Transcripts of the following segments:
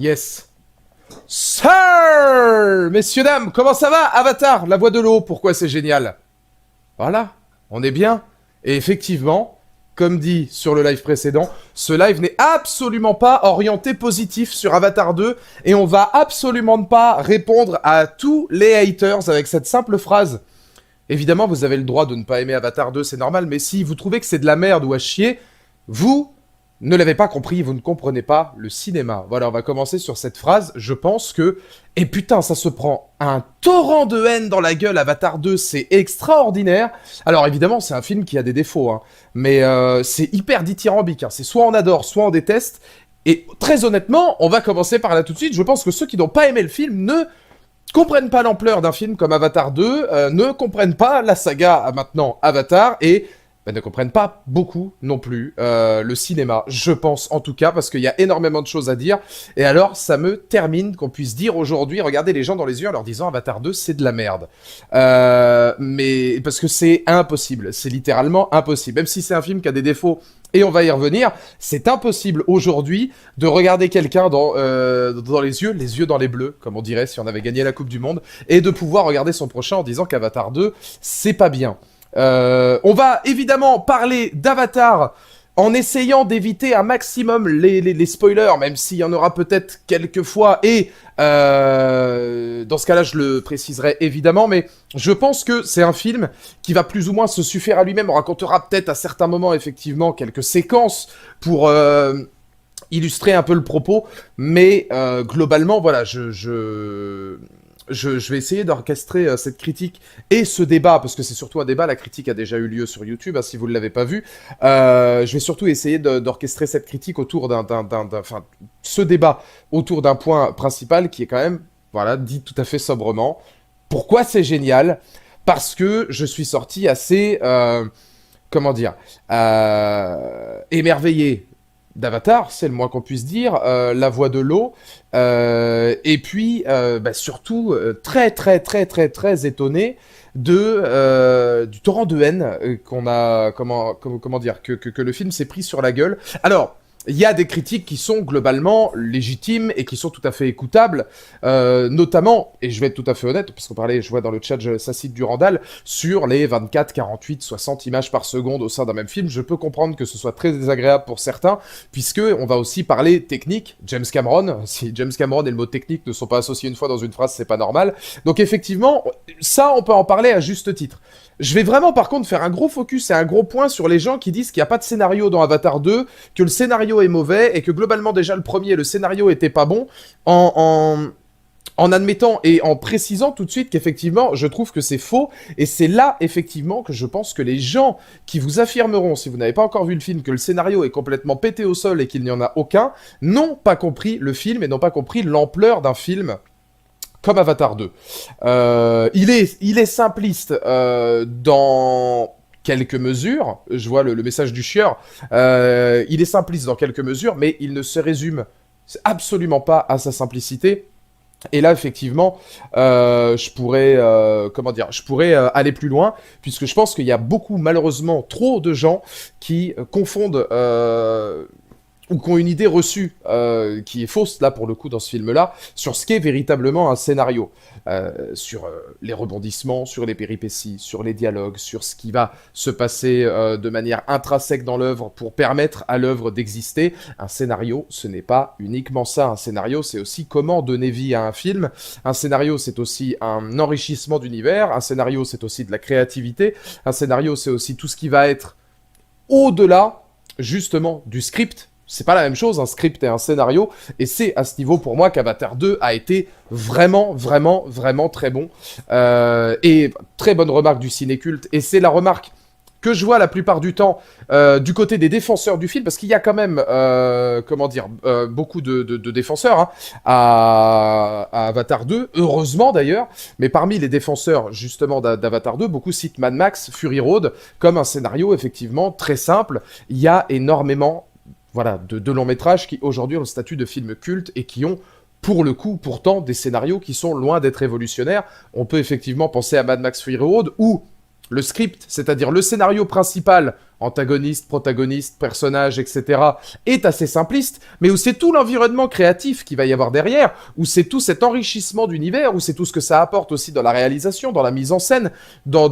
Yes. Sir! Messieurs, dames, comment ça va? Avatar, la voix de l'eau, pourquoi c'est génial? Voilà, on est bien. Et effectivement, comme dit sur le live précédent, ce live n'est absolument pas orienté positif sur Avatar 2 et on va absolument pas répondre à tous les haters avec cette simple phrase. Évidemment, vous avez le droit de ne pas aimer Avatar 2, c'est normal, mais si vous trouvez que c'est de la merde ou à chier, vous ne l'avez pas compris, vous ne comprenez pas le cinéma. Voilà, on va commencer sur cette phrase. Je pense que... Et putain, ça se prend un torrent de haine dans la gueule, Avatar 2, c'est extraordinaire. Alors évidemment, c'est un film qui a des défauts, hein, mais c'est hyper dithyrambique. Hein. C'est soit on adore, soit on déteste. Et très honnêtement, on va commencer par là tout de suite. Je pense que ceux qui n'ont pas aimé le film ne comprennent pas l'ampleur d'un film comme Avatar 2, ne comprennent pas la saga maintenant Avatar, et... ne comprennent pas beaucoup non plus le cinéma, je pense en tout cas, parce qu'il y a énormément de choses à dire. Et alors, ça me termine qu'on puisse dire aujourd'hui, regardez les gens dans les yeux en leur disant Avatar 2, c'est de la merde. Mais parce que c'est impossible, c'est littéralement impossible. Même si c'est un film qui a des défauts, et on va y revenir, c'est impossible aujourd'hui de regarder quelqu'un dans les yeux dans les bleus, comme on dirait si on avait gagné la Coupe du Monde, et de pouvoir regarder son prochain en disant qu'Avatar 2, c'est pas bien. On va évidemment parler d'Avatar en essayant d'éviter un maximum les spoilers, même s'il y en aura peut-être quelques fois, et dans ce cas-là, je le préciserai évidemment, mais je pense que c'est un film qui va plus ou moins se suffire à lui-même. On racontera peut-être à certains moments, effectivement, quelques séquences pour... illustrer un peu le propos, mais globalement, voilà, je vais essayer d'orchestrer cette critique et ce débat, parce que c'est surtout un débat, la critique a déjà eu lieu sur YouTube, hein, si vous ne l'avez pas vu. Je vais surtout essayer d'orchestrer cette critique autour enfin, ce débat autour d'un point principal qui est quand même, voilà, dit tout à fait sobrement. Pourquoi c'est génial? Parce que je suis sorti assez, comment dire, émerveillé d'Avatar, c'est le moins qu'on puisse dire, la voix de l'eau, et puis surtout très étonné du torrent de haine qu'on a, comment dire, que le film s'est pris sur la gueule. Alors, il y a des critiques qui sont globalement légitimes et qui sont tout à fait écoutables, notamment, et je vais être tout à fait honnête, parce qu'on parlait, je vois dans le chat, ça cite Durandal, sur les 24, 48, 60 images par seconde au sein d'un même film. Je peux comprendre que ce soit très désagréable pour certains, puisque on va aussi parler technique. James Cameron, si James Cameron et le mot technique ne sont pas associés une fois dans une phrase, c'est pas normal. Donc effectivement, ça, on peut en parler à juste titre. Je vais vraiment par contre faire un gros focus et un gros point sur les gens qui disent qu'il n'y a pas de scénario dans Avatar 2, que le scénario est mauvais et que globalement déjà le premier, le scénario était pas bon, en admettant et en précisant tout de suite qu'effectivement je trouve que c'est faux, et c'est là effectivement que je pense que les gens qui vous affirmeront, si vous n'avez pas encore vu le film, que le scénario est complètement pété au sol et qu'il n'y en a aucun, n'ont pas compris le film et n'ont pas compris l'ampleur d'un film comme Avatar 2. Il est simpliste dans quelques mesures. Je vois le message du chieur. Il est simpliste dans quelques mesures, mais il ne se résume absolument pas à sa simplicité. Et là, effectivement, je pourrais aller plus loin, puisque je pense qu'il y a beaucoup, malheureusement, trop de gens qui confondent... ou qui ont une idée reçue, qui est fausse, là, pour le coup, dans ce film-là, sur ce qu'est véritablement un scénario. Sur les rebondissements, sur les péripéties, sur les dialogues, sur ce qui va se passer de manière intrinsèque dans l'œuvre pour permettre à l'œuvre d'exister. Un scénario, ce n'est pas uniquement ça. Un scénario, c'est aussi comment donner vie à un film. Un scénario, c'est aussi un enrichissement d'univers. Un scénario, c'est aussi de la créativité. Un scénario, c'est aussi tout ce qui va être au-delà, justement, du script. C'est pas la même chose, un script et un scénario, et c'est à ce niveau pour moi qu'Avatar 2 a été vraiment très bon, et très bonne remarque du ciné-culte, et c'est la remarque que je vois la plupart du temps du côté des défenseurs du film, parce qu'il y a quand même, beaucoup de défenseurs hein, à Avatar 2, heureusement d'ailleurs, mais parmi les défenseurs justement d'Avatar 2, beaucoup citent Mad Max, Fury Road, comme un scénario effectivement très simple. Il y a énormément de longs métrages qui aujourd'hui ont le statut de films cultes et qui ont pour le coup pourtant des scénarios qui sont loin d'être révolutionnaires. On peut effectivement penser à Mad Max Fury Road, où le script, c'est-à-dire le scénario principal, antagoniste, protagoniste, personnage, etc., est assez simpliste, mais où c'est tout l'environnement créatif qu'il va y avoir derrière, où c'est tout cet enrichissement d'univers, où c'est tout ce que ça apporte aussi dans la réalisation, dans la mise en scène, dans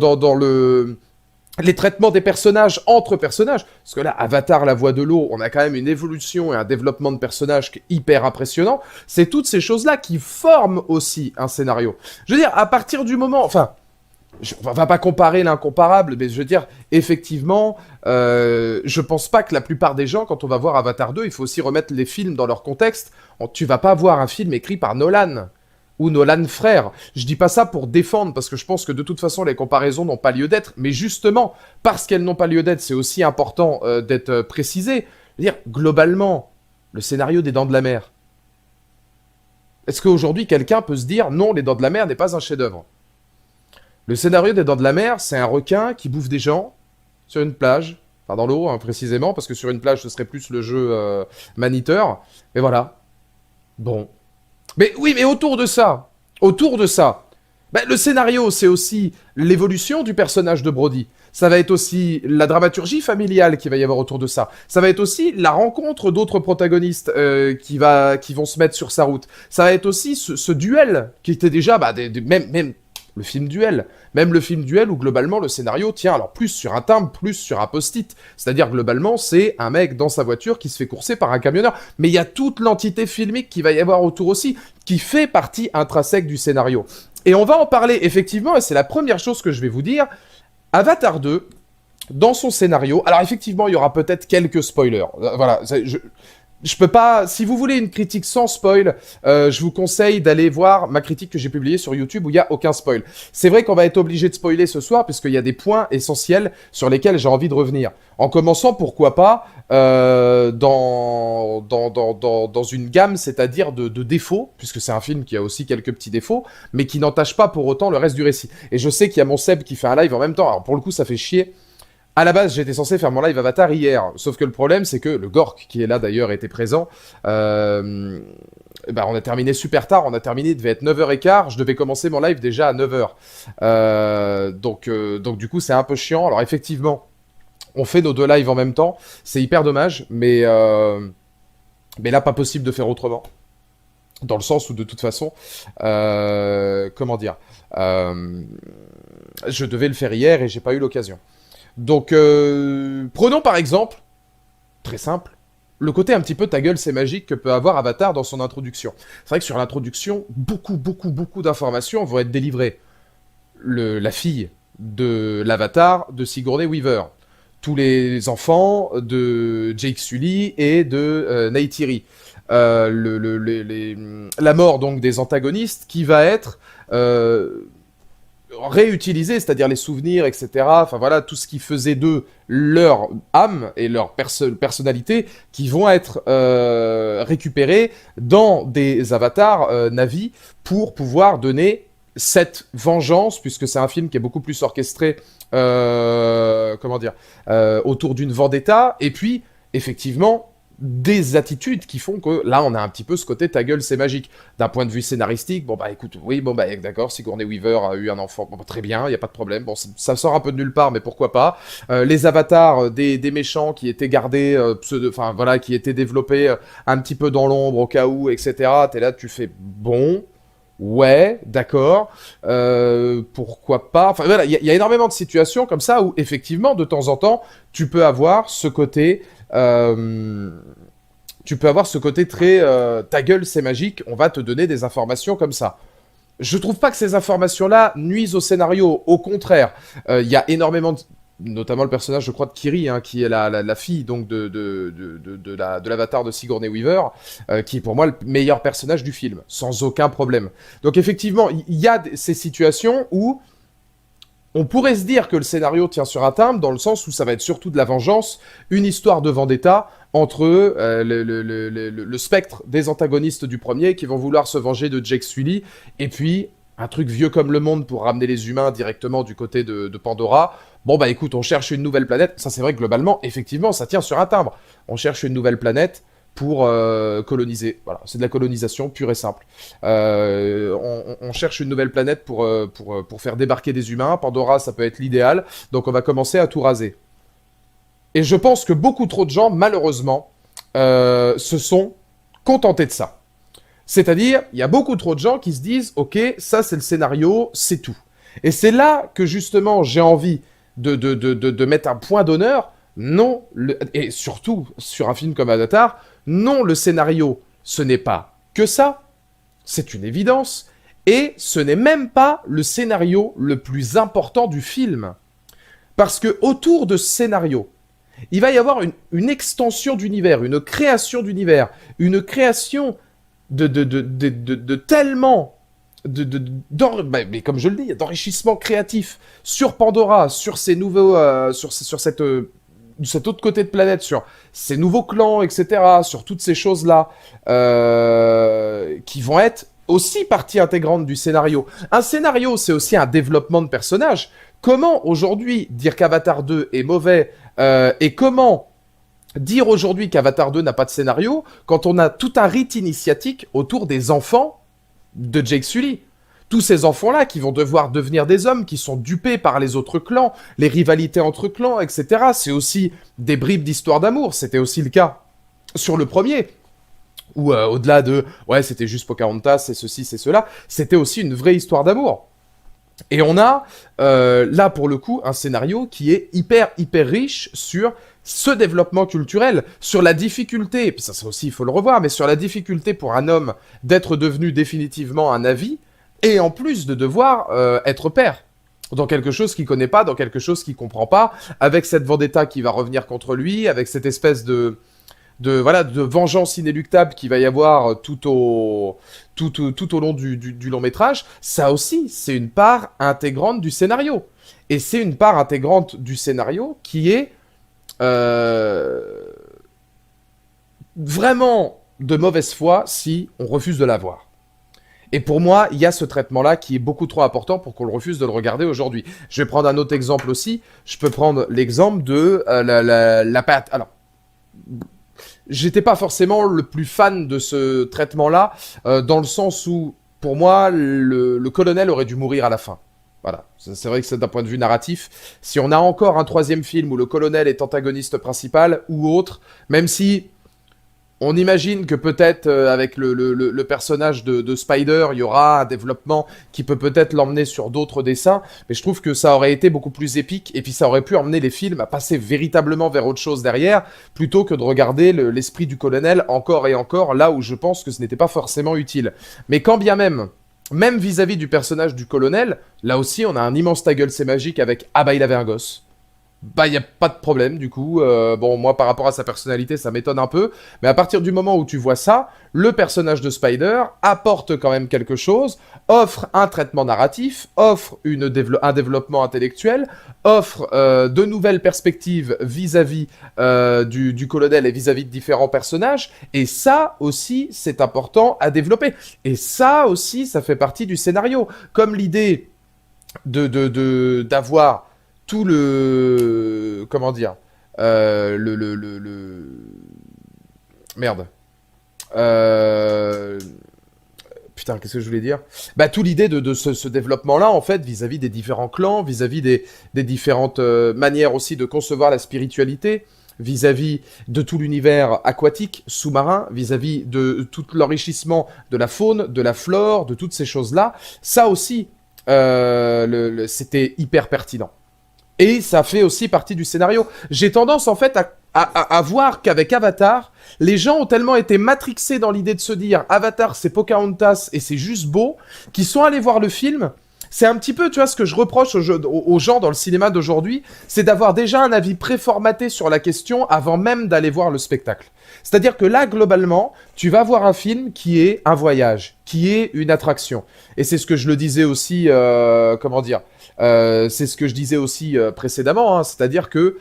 les traitements des personnages entre personnages. Parce que là, Avatar, la voix de l'eau, on a quand même une évolution et un développement de personnages qui est hyper impressionnant. C'est toutes ces choses-là qui forment aussi un scénario. Je veux dire, à partir du moment... Enfin, on va pas comparer l'incomparable, mais je veux dire, effectivement, je pense pas que la plupart des gens, quand on va voir Avatar 2, il faut aussi remettre les films dans leur contexte. Tu vas pas voir un film écrit par Nolan ou Nolan frère. Je dis pas ça pour défendre, parce que je pense que de toute façon, les comparaisons n'ont pas lieu d'être, mais justement, parce qu'elles n'ont pas lieu d'être, c'est aussi important d'être précisé. Je veux dire, globalement, le scénario des Dents de la Mer. Est-ce qu'aujourd'hui, quelqu'un peut se dire, non, les Dents de la Mer n'est pas un chef-d'œuvre? Le scénario des Dents de la Mer, c'est un requin qui bouffe des gens sur une plage, enfin dans l'eau, hein, précisément, parce que sur une plage, ce serait plus le jeu Maniteur. Mais voilà. Bon. Mais oui, mais autour de ça, ben, le scénario, c'est aussi l'évolution du personnage de Brody. Ça va être aussi la dramaturgie familiale qu'il va y avoir autour de ça. Ça va être aussi la rencontre d'autres protagonistes qui vont se mettre sur sa route. Ça va être aussi ce duel qui était déjà, bah, même le film Duel. Même le film Duel où globalement le scénario tient alors plus sur un timbre, plus sur un post-it. C'est-à-dire globalement c'est un mec dans sa voiture qui se fait courser par un camionneur. Mais il y a toute l'entité filmique qui va y avoir autour aussi, qui fait partie intrinsèque du scénario. Et on va en parler effectivement, et c'est la première chose que je vais vous dire. Avatar 2, dans son scénario, alors effectivement il y aura peut-être quelques spoilers. Voilà, je peux pas... Si vous voulez une critique sans spoil, je vous conseille d'aller voir ma critique que j'ai publiée sur YouTube où il n'y a aucun spoil. C'est vrai qu'on va être obligé de spoiler ce soir puisqu'il y a des points essentiels sur lesquels j'ai envie de revenir. En commençant, pourquoi pas, dans une gamme, c'est-à-dire de défauts, puisque c'est un film qui a aussi quelques petits défauts, mais qui n'entache pas pour autant le reste du récit. Et je sais qu'il y a mon Seb qui fait un live en même temps. Alors pour le coup, ça fait chier. À la base, j'étais censé faire mon live Avatar hier, sauf que le problème, c'est que le Gork, qui est là d'ailleurs, était présent. On a terminé super tard, on a terminé, il devait être 9h15, je devais commencer mon live déjà à 9h. Donc du coup, c'est un peu chiant. Alors effectivement, on fait nos deux lives en même temps, c'est hyper dommage, mais là, pas possible de faire autrement. Dans le sens où, de toute façon, comment dire, je devais le faire hier et j'ai pas eu l'occasion. Donc, prenons par exemple, très simple, le côté un petit peu ta gueule c'est magique que peut avoir Avatar dans son introduction. C'est vrai que sur l'introduction, beaucoup d'informations vont être délivrées. La fille de l'Avatar de Sigourney Weaver, tous les enfants de Jake Sully et de Neytiri, la mort donc des antagonistes qui va être... réutiliser, c'est-à-dire les souvenirs, etc. Enfin voilà, tout ce qui faisait d'eux leur âme et leur personnalité qui vont être récupérés dans des avatars Na'vi pour pouvoir donner cette vengeance, puisque c'est un film qui est beaucoup plus orchestré autour d'une vendetta, et puis effectivement des attitudes qui font que là on a un petit peu ce côté ta gueule c'est magique d'un point de vue scénaristique. Bon bah écoute, oui bon bah d'accord, Sigourney Weaver a eu un enfant, bon, bah, très bien, il y a pas de problème, bon ça sort un peu de nulle part mais pourquoi pas. Les avatars des méchants qui étaient gardés qui étaient développés un petit peu dans l'ombre au cas où, etc. T'es là, tu fais bon. Ouais, d'accord. Pourquoi pas. Enfin voilà, il y a énormément de situations comme ça où effectivement de temps en temps tu peux avoir ce côté très ta gueule c'est magique, on va te donner des informations comme ça. Je trouve pas que ces informations-là nuisent au scénario, au contraire. Il y a énormément notamment le personnage, je crois, de Kiri, hein, qui est la fille donc de l'avatar de Sigourney Weaver, qui est pour moi le meilleur personnage du film, sans aucun problème. Donc effectivement, il y a ces situations où on pourrait se dire que le scénario tient sur un timbre, dans le sens où ça va être surtout de la vengeance, une histoire de vendetta entre le spectre des antagonistes du premier qui vont vouloir se venger de Jake Sully, et puis un truc vieux comme le monde pour ramener les humains directement du côté de Pandora. Bon bah écoute, on cherche une nouvelle planète, ça c'est vrai que globalement, effectivement, ça tient sur un timbre. On cherche une nouvelle planète pour coloniser. Voilà, c'est de la colonisation pure et simple. On cherche une nouvelle planète pour faire débarquer des humains. Pandora, ça peut être l'idéal. Donc on va commencer à tout raser. Et je pense que beaucoup trop de gens, malheureusement, se sont contentés de ça. C'est-à-dire, il y a beaucoup trop de gens qui se disent « Ok, ça c'est le scénario, c'est tout ». Et c'est là que justement j'ai envie de mettre un point d'honneur. Non, et surtout sur un film comme Avatar, non, le scénario, ce n'est pas que ça, c'est une évidence, et ce n'est même pas le scénario le plus important du film. Parce que autour de ce scénario, il va y avoir une extension d'univers, une création d'univers, une création de tellement mais comme je le dis, d'enrichissement créatif sur Pandora, sur ces nouveaux, sur cet autre côté de planète, sur ces nouveaux clans, etc., sur toutes ces choses-là, qui vont être aussi partie intégrante du scénario. Un scénario, c'est aussi un développement de personnages. Comment aujourd'hui dire qu'Avatar 2 est mauvais et comment dire aujourd'hui qu'Avatar 2 n'a pas de scénario quand on a tout un rite initiatique autour des enfants de Jake Sully. Tous ces enfants-là qui vont devoir devenir des hommes, qui sont dupés par les autres clans, les rivalités entre clans, etc. C'est aussi des bribes d'histoire d'amour. C'était aussi le cas sur le premier. Où au-delà de « ouais, c'était juste Pocahontas, c'est ceci, c'est cela », c'était aussi une vraie histoire d'amour. Et on a, là, pour le coup, un scénario qui est hyper riche sur ce développement culturel, sur la difficulté, et puis ça aussi, il faut le revoir, mais sur la difficulté pour un homme d'être devenu définitivement un Na'vi, et en plus de devoir être père. Dans quelque chose qu'il connaît pas, dans quelque chose qu'il comprend pas, avec cette vendetta qui va revenir contre lui, avec cette espèce de vengeance inéluctable qu'il va y avoir tout au long du long métrage, ça aussi, c'est une part intégrante du scénario. Et c'est une part intégrante du scénario qui est vraiment de mauvaise foi si on refuse de la voir. Et pour moi, il y a ce traitement-là qui est beaucoup trop important pour qu'on le refuse de le regarder aujourd'hui. Je vais prendre un autre exemple aussi. Je peux prendre l'exemple de la pâte. Alors, j'étais pas forcément le plus fan de ce traitement-là, dans le sens où, pour moi, le colonel aurait dû mourir à la fin. Voilà, c'est vrai que c'est d'un point de vue narratif. Si on a encore un troisième film où le colonel est antagoniste principal ou autre, même si on imagine que peut-être avec le personnage de Spider, il y aura un développement qui peut peut-être l'emmener sur d'autres dessins, mais je trouve que ça aurait été beaucoup plus épique, et puis ça aurait pu emmener les films à passer véritablement vers autre chose derrière, plutôt que de regarder l'esprit du colonel encore et encore, là où je pense que ce n'était pas forcément utile. Mais quand bien même vis-à-vis du personnage du colonel, là aussi on a un immense ta gueule c'est magique avec « Ah bah il avait un gosse ». Bah, il n'y a pas de problème, du coup. Bon, moi, par rapport à sa personnalité, ça m'étonne un peu. Mais à partir du moment où tu vois ça, le personnage de Spider apporte quand même quelque chose, offre un traitement narratif, offre un développement intellectuel, offre de nouvelles perspectives vis-à-vis du colonel et vis-à-vis de différents personnages. Et ça aussi, c'est important à développer. Et ça aussi, ça fait partie du scénario. Comme l'idée d'avoir tout le... Comment dire Merde. Putain, qu'est-ce que je voulais dire? Bah, tout l'idée de ce développement-là, en fait, vis-à-vis des différents clans, vis-à-vis des différentes manières aussi de concevoir la spiritualité, vis-à-vis de tout l'univers aquatique, sous-marin, vis-à-vis de tout l'enrichissement de la faune, de la flore, de toutes ces choses-là, ça aussi, c'était hyper pertinent. Et ça fait aussi partie du scénario. J'ai tendance en fait à voir qu'avec Avatar, les gens ont tellement été matrixés dans l'idée de se dire Avatar c'est Pocahontas et c'est juste beau, qu'ils sont allés voir le film. C'est un petit peu, tu vois, ce que je reproche aux gens dans le cinéma d'aujourd'hui, c'est d'avoir déjà un avis préformaté sur la question avant même d'aller voir le spectacle. C'est-à-dire que là, globalement, tu vas voir un film qui est un voyage, qui est une attraction. Et c'est ce que je le disais aussi, comment dire, c'est ce que je disais aussi précédemment, hein, c'est-à-dire que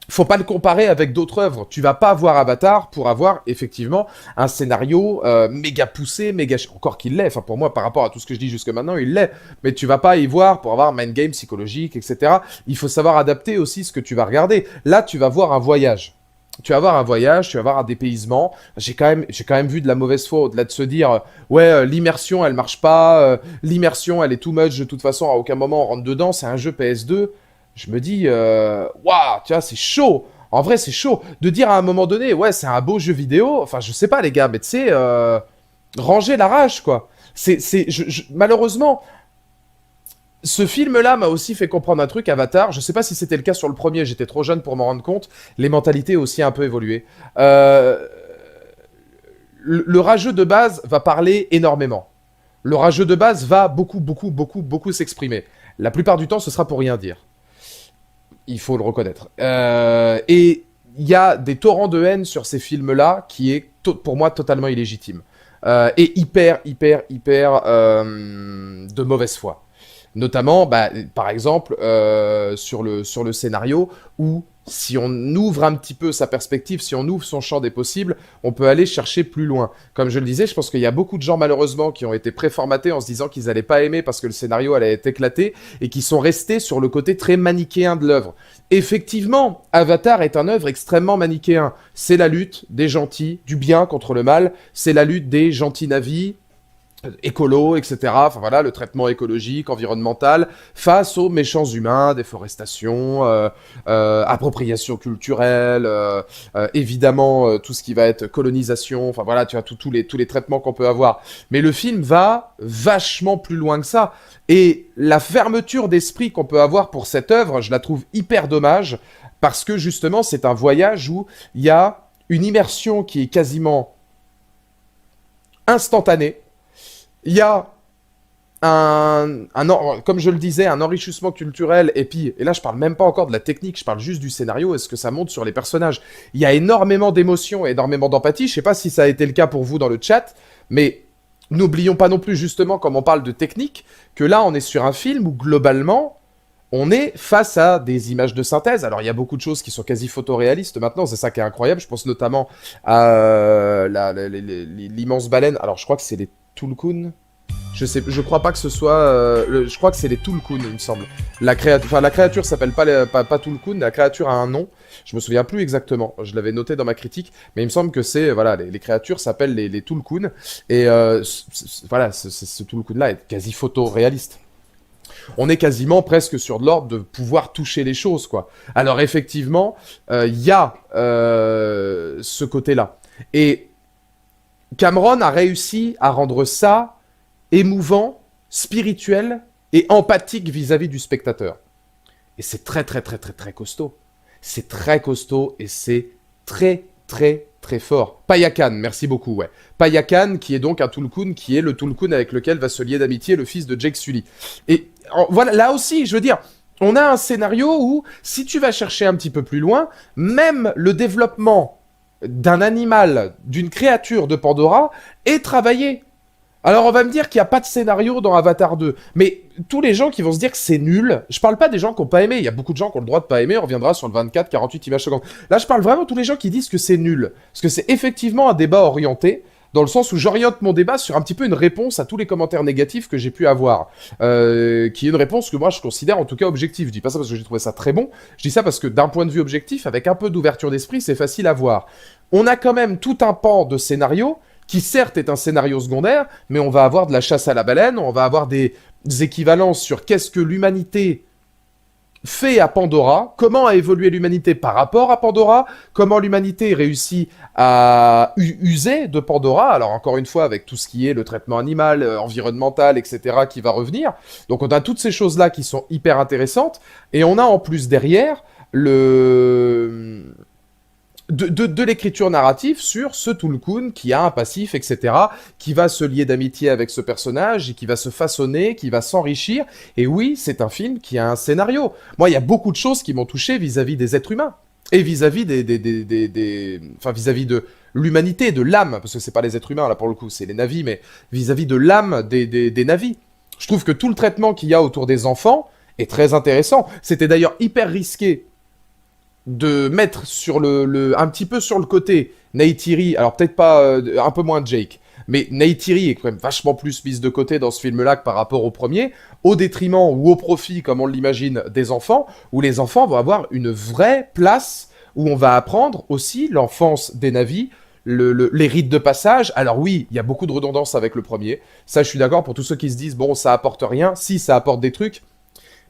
faut pas le comparer avec d'autres œuvres. Tu vas pas voir Avatar pour avoir effectivement un scénario méga poussé, encore qu'il l'est. Enfin pour moi, par rapport à tout ce que je dis jusque maintenant, il l'est. Mais tu vas pas y voir pour avoir un mind game psychologique, etc. Il faut savoir adapter aussi ce que tu vas regarder. Là, tu vas voir un voyage. tu vas avoir un voyage, tu vas avoir un dépaysement. J'ai quand même vu de la mauvaise foi au-delà de se dire, ouais, l'immersion, elle marche pas, l'immersion, elle est too much de toute façon, à aucun moment on rentre dedans, c'est un jeu PS2. Je me dis, waouh, tu vois, c'est chaud. En vrai, c'est chaud. De dire à un moment donné, ouais, c'est un beau jeu vidéo, enfin, je sais pas, les gars, mais tu sais, ranger la rage, quoi. Malheureusement, ce film-là m'a aussi fait comprendre un truc, Avatar. Je sais pas si c'était le cas sur le premier, j'étais trop jeune pour m'en rendre compte. Les mentalités ont aussi un peu évolué. Euh, le rageux de base va parler énormément. Le rageux de base va beaucoup, beaucoup, beaucoup, beaucoup s'exprimer. La plupart du temps, ce sera pour rien dire. Il faut le reconnaître. Et il y a des torrents de haine sur ces films-là qui est, pour moi, totalement illégitime. Et hyper, hyper, hyper de mauvaise foi. Notamment, bah, par exemple, sur le scénario, où si on ouvre un petit peu sa perspective, si on ouvre son champ des possibles, on peut aller chercher plus loin. Comme je le disais, je pense qu'il y a beaucoup de gens, malheureusement, qui ont été préformatés en se disant qu'ils n'allaient pas aimer parce que le scénario allait être éclaté, et qui sont restés sur le côté très manichéen de l'œuvre. Effectivement, Avatar est un œuvre extrêmement manichéen. C'est la lutte des gentils, du bien contre le mal, c'est la lutte des gentils navis, écolo, etc. Enfin voilà, le traitement écologique, environnemental, face aux méchants humains, déforestation, appropriation culturelle, évidemment tout ce qui va être colonisation. Enfin voilà, tu as tous les traitements qu'on peut avoir. Mais le film va vachement plus loin que ça. Et la fermeture d'esprit qu'on peut avoir pour cette œuvre, je la trouve hyper dommage, parce que justement, c'est un voyage où il y a une immersion qui est quasiment instantanée. Il y a comme je le disais, un enrichissement culturel, et là je parle même pas encore de la technique, je parle juste du scénario et ce que ça montre sur les personnages. Il y a énormément d'émotions et énormément d'empathie, je sais pas si ça a été le cas pour vous dans le chat, mais n'oublions pas non plus justement, comme on parle de technique, que là on est sur un film où globalement, on est face à des images de synthèse. Alors il y a beaucoup de choses qui sont quasi photoréalistes maintenant, c'est ça qui est incroyable, je pense notamment à l'immense baleine, alors je crois que c'est les Tulkun. Je crois pas que ce soit. Je crois que c'est les Tulkun, il me semble. La créature s'appelle pas Tulkun, la créature a un nom. Je me souviens plus exactement. Je l'avais noté dans ma critique, mais il me semble que c'est voilà, les créatures s'appellent les Tulkun. Et voilà, ce Tulkun-là est quasi photoréaliste. On est quasiment presque sur de l'ordre de pouvoir toucher les choses, quoi. Alors effectivement, il y a ce côté-là. Et Cameron a réussi à rendre ça émouvant, spirituel et empathique vis-à-vis du spectateur. Et c'est très très très très très costaud. C'est très costaud et c'est très très très fort. Payakan, merci beaucoup, ouais. Payakan, qui est donc un Tulkun, qui est le Tulkun avec lequel va se lier d'amitié le fils de Jake Sully. Et voilà, là aussi, je veux dire, on a un scénario où, si tu vas chercher un petit peu plus loin, même le développement d'un animal, d'une créature de Pandora, est travaillé. Alors on va me dire qu'il n'y a pas de scénario dans Avatar 2, mais tous les gens qui vont se dire que c'est nul, je parle pas des gens qui n'ont pas aimé, il y a beaucoup de gens qui ont le droit de pas aimer, on reviendra sur le 24-48 images secondes. Là je parle vraiment de tous les gens qui disent que c'est nul, parce que c'est effectivement un débat orienté, dans le sens où j'oriente mon débat sur un petit peu une réponse à tous les commentaires négatifs que j'ai pu avoir, qui est une réponse que moi je considère en tout cas objective. Je dis pas ça parce que j'ai trouvé ça très bon, je dis ça parce que d'un point de vue objectif, avec un peu d'ouverture d'esprit, c'est facile à voir. On a quand même tout un pan de scénario qui certes est un scénario secondaire, mais on va avoir de la chasse à la baleine, on va avoir des équivalences sur qu'est-ce que l'humanité fait à Pandora, comment a évolué l'humanité par rapport à Pandora, comment l'humanité réussit à user de Pandora, alors encore une fois avec tout ce qui est le traitement animal, environnemental, etc. qui va revenir. Donc on a toutes ces choses-là qui sont hyper intéressantes, et on a en plus derrière de l'écriture narrative sur ce Tulkun qui a un passif, etc., qui va se lier d'amitié avec ce personnage, et qui va se façonner, qui va s'enrichir. Et oui, c'est un film qui a un scénario. Moi, il y a beaucoup de choses qui m'ont touché vis-à-vis des êtres humains, et vis-à-vis enfin, vis-à-vis de l'humanité, de l'âme, parce que c'est pas les êtres humains, là, pour le coup, c'est les navis, mais vis-à-vis de l'âme des navis. Je trouve que tout le traitement qu'il y a autour des enfants est très intéressant. C'était d'ailleurs hyper risqué de mettre sur un petit peu sur le côté Neytiri, alors peut-être pas un peu moins Jake, mais Neytiri est quand même vachement plus mise de côté dans ce film-là que par rapport au premier, au détriment ou au profit, comme on l'imagine, des enfants, où les enfants vont avoir une vraie place, où on va apprendre aussi l'enfance des Na'vi, les rites de passage. Alors oui, il y a beaucoup de redondance avec le premier. Ça, je suis d'accord pour tous ceux qui se disent, bon, ça apporte rien. Si, ça apporte des trucs.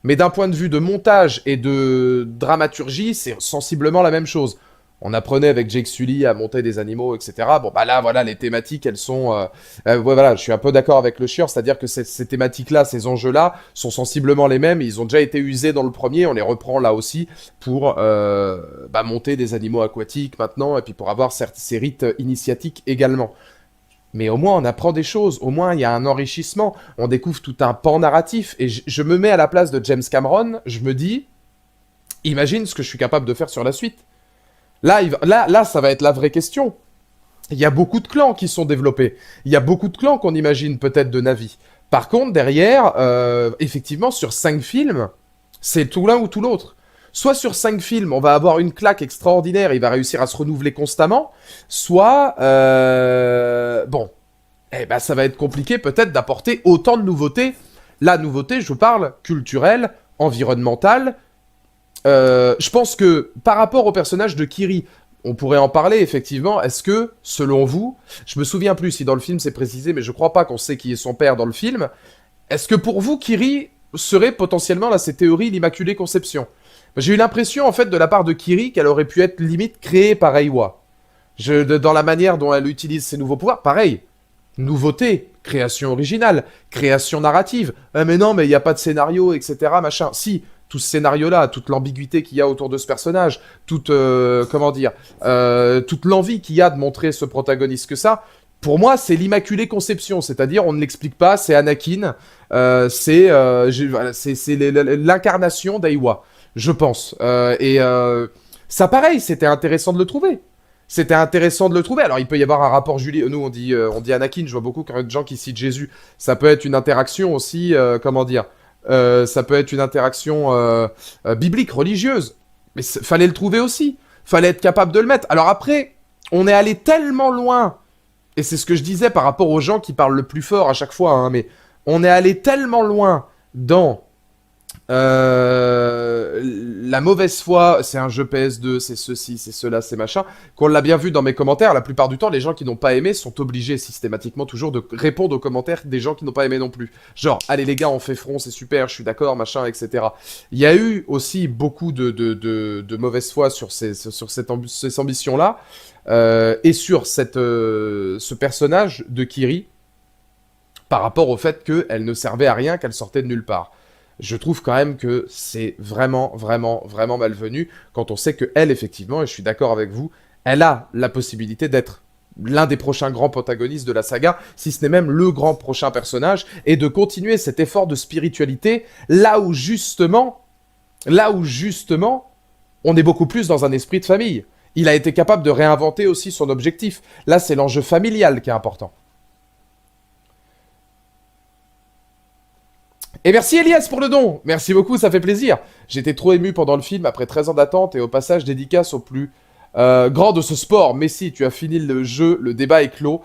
Mais d'un point de vue de montage et de dramaturgie, c'est sensiblement la même chose. On apprenait avec Jake Sully à monter des animaux, etc. Bon, bah là, voilà, les thématiques, elles sont... ouais, voilà, je suis un peu d'accord avec le chieur, c'est-à-dire que ces thématiques-là, ces enjeux-là, sont sensiblement les mêmes. Ils ont déjà été usés dans le premier, on les reprend là aussi pour bah, monter des animaux aquatiques maintenant, et puis pour avoir ces rites initiatiques également. Mais au moins, on apprend des choses. Au moins, il y a un enrichissement. On découvre tout un pan narratif. Et je me mets à la place de James Cameron. Je me dis, imagine ce que je suis capable de faire sur la suite. Là, là, ça va être la vraie question. Il y a beaucoup de clans qui sont développés. Il y a beaucoup de clans qu'on imagine peut-être de Na'vi. Par contre, derrière, effectivement, sur 5 films, c'est tout l'un ou tout l'autre. Soit sur 5 films, on va avoir une claque extraordinaire, il va réussir à se renouveler constamment, soit, bon, eh ben, ça va être compliqué peut-être d'apporter autant de nouveautés. La nouveauté, je vous parle, culturelle, environnementale. Je pense que par rapport au personnage de Kiri, on pourrait en parler effectivement. Est-ce que, selon vous, je me souviens plus si dans le film c'est précisé, mais je crois pas qu'on sait qui est son père dans le film. Est-ce que pour vous, Kiri serait potentiellement, là, ces théories, l'Immaculée Conception? J'ai eu l'impression, en fait, de la part de Kiri, qu'elle aurait pu être limite créée par Aiwa. Dans la manière dont elle utilise ses nouveaux pouvoirs, pareil. Nouveauté, création originale, création narrative. Ah mais non, mais il n'y a pas de scénario, etc. Machin. Si, tout ce scénario-là, toute l'ambiguïté qu'il y a autour de ce personnage, toute, comment dire, toute l'envie qu'il y a de montrer ce protagoniste que ça, pour moi, c'est l'Immaculée Conception. C'est-à-dire, on ne l'explique pas, c'est Anakin, voilà, c'est l'incarnation d'Aiwa, je pense. Ça, pareil, c'était intéressant de le trouver. C'était intéressant de le trouver. Alors, il peut y avoir un rapport Julie. Nous, on dit Anakin. Je vois beaucoup de gens qui citent Jésus. Ça peut être une interaction aussi, comment dire. Ça peut être une interaction biblique, religieuse. Mais fallait le trouver aussi. Fallait être capable de le mettre. Alors après, on est allé tellement loin. Et c'est ce que je disais par rapport aux gens qui parlent le plus fort à chaque fois. Hein, mais on est allé tellement loin dans la mauvaise foi, c'est un jeu PS2, c'est ceci, c'est cela, c'est machin, qu'on l'a bien vu dans mes commentaires, la plupart du temps, les gens qui n'ont pas aimé sont obligés systématiquement toujours de répondre aux commentaires des gens qui n'ont pas aimé non plus. Genre, allez les gars, on fait front, c'est super, je suis d'accord, machin, etc. Il y a eu aussi beaucoup de mauvaise foi sur ces ambitions-là, et sur ce personnage de Kiri, par rapport au fait qu'elle ne servait à rien, qu'elle sortait de nulle part. Je trouve quand même que c'est vraiment, vraiment, vraiment malvenu quand on sait qu'elle, effectivement, et je suis d'accord avec vous, elle a la possibilité d'être l'un des prochains grands protagonistes de la saga, si ce n'est même le grand prochain personnage, et de continuer cet effort de spiritualité là où justement, on est beaucoup plus dans un esprit de famille. Il a été capable de réinventer aussi son objectif. Là, c'est l'enjeu familial qui est important. Et merci Elias pour le don. Merci beaucoup, ça fait plaisir. J'étais trop ému pendant le film après 13 ans d'attente et au passage dédicace au plus grand de ce sport. Messi, tu as fini le jeu, le débat est clos.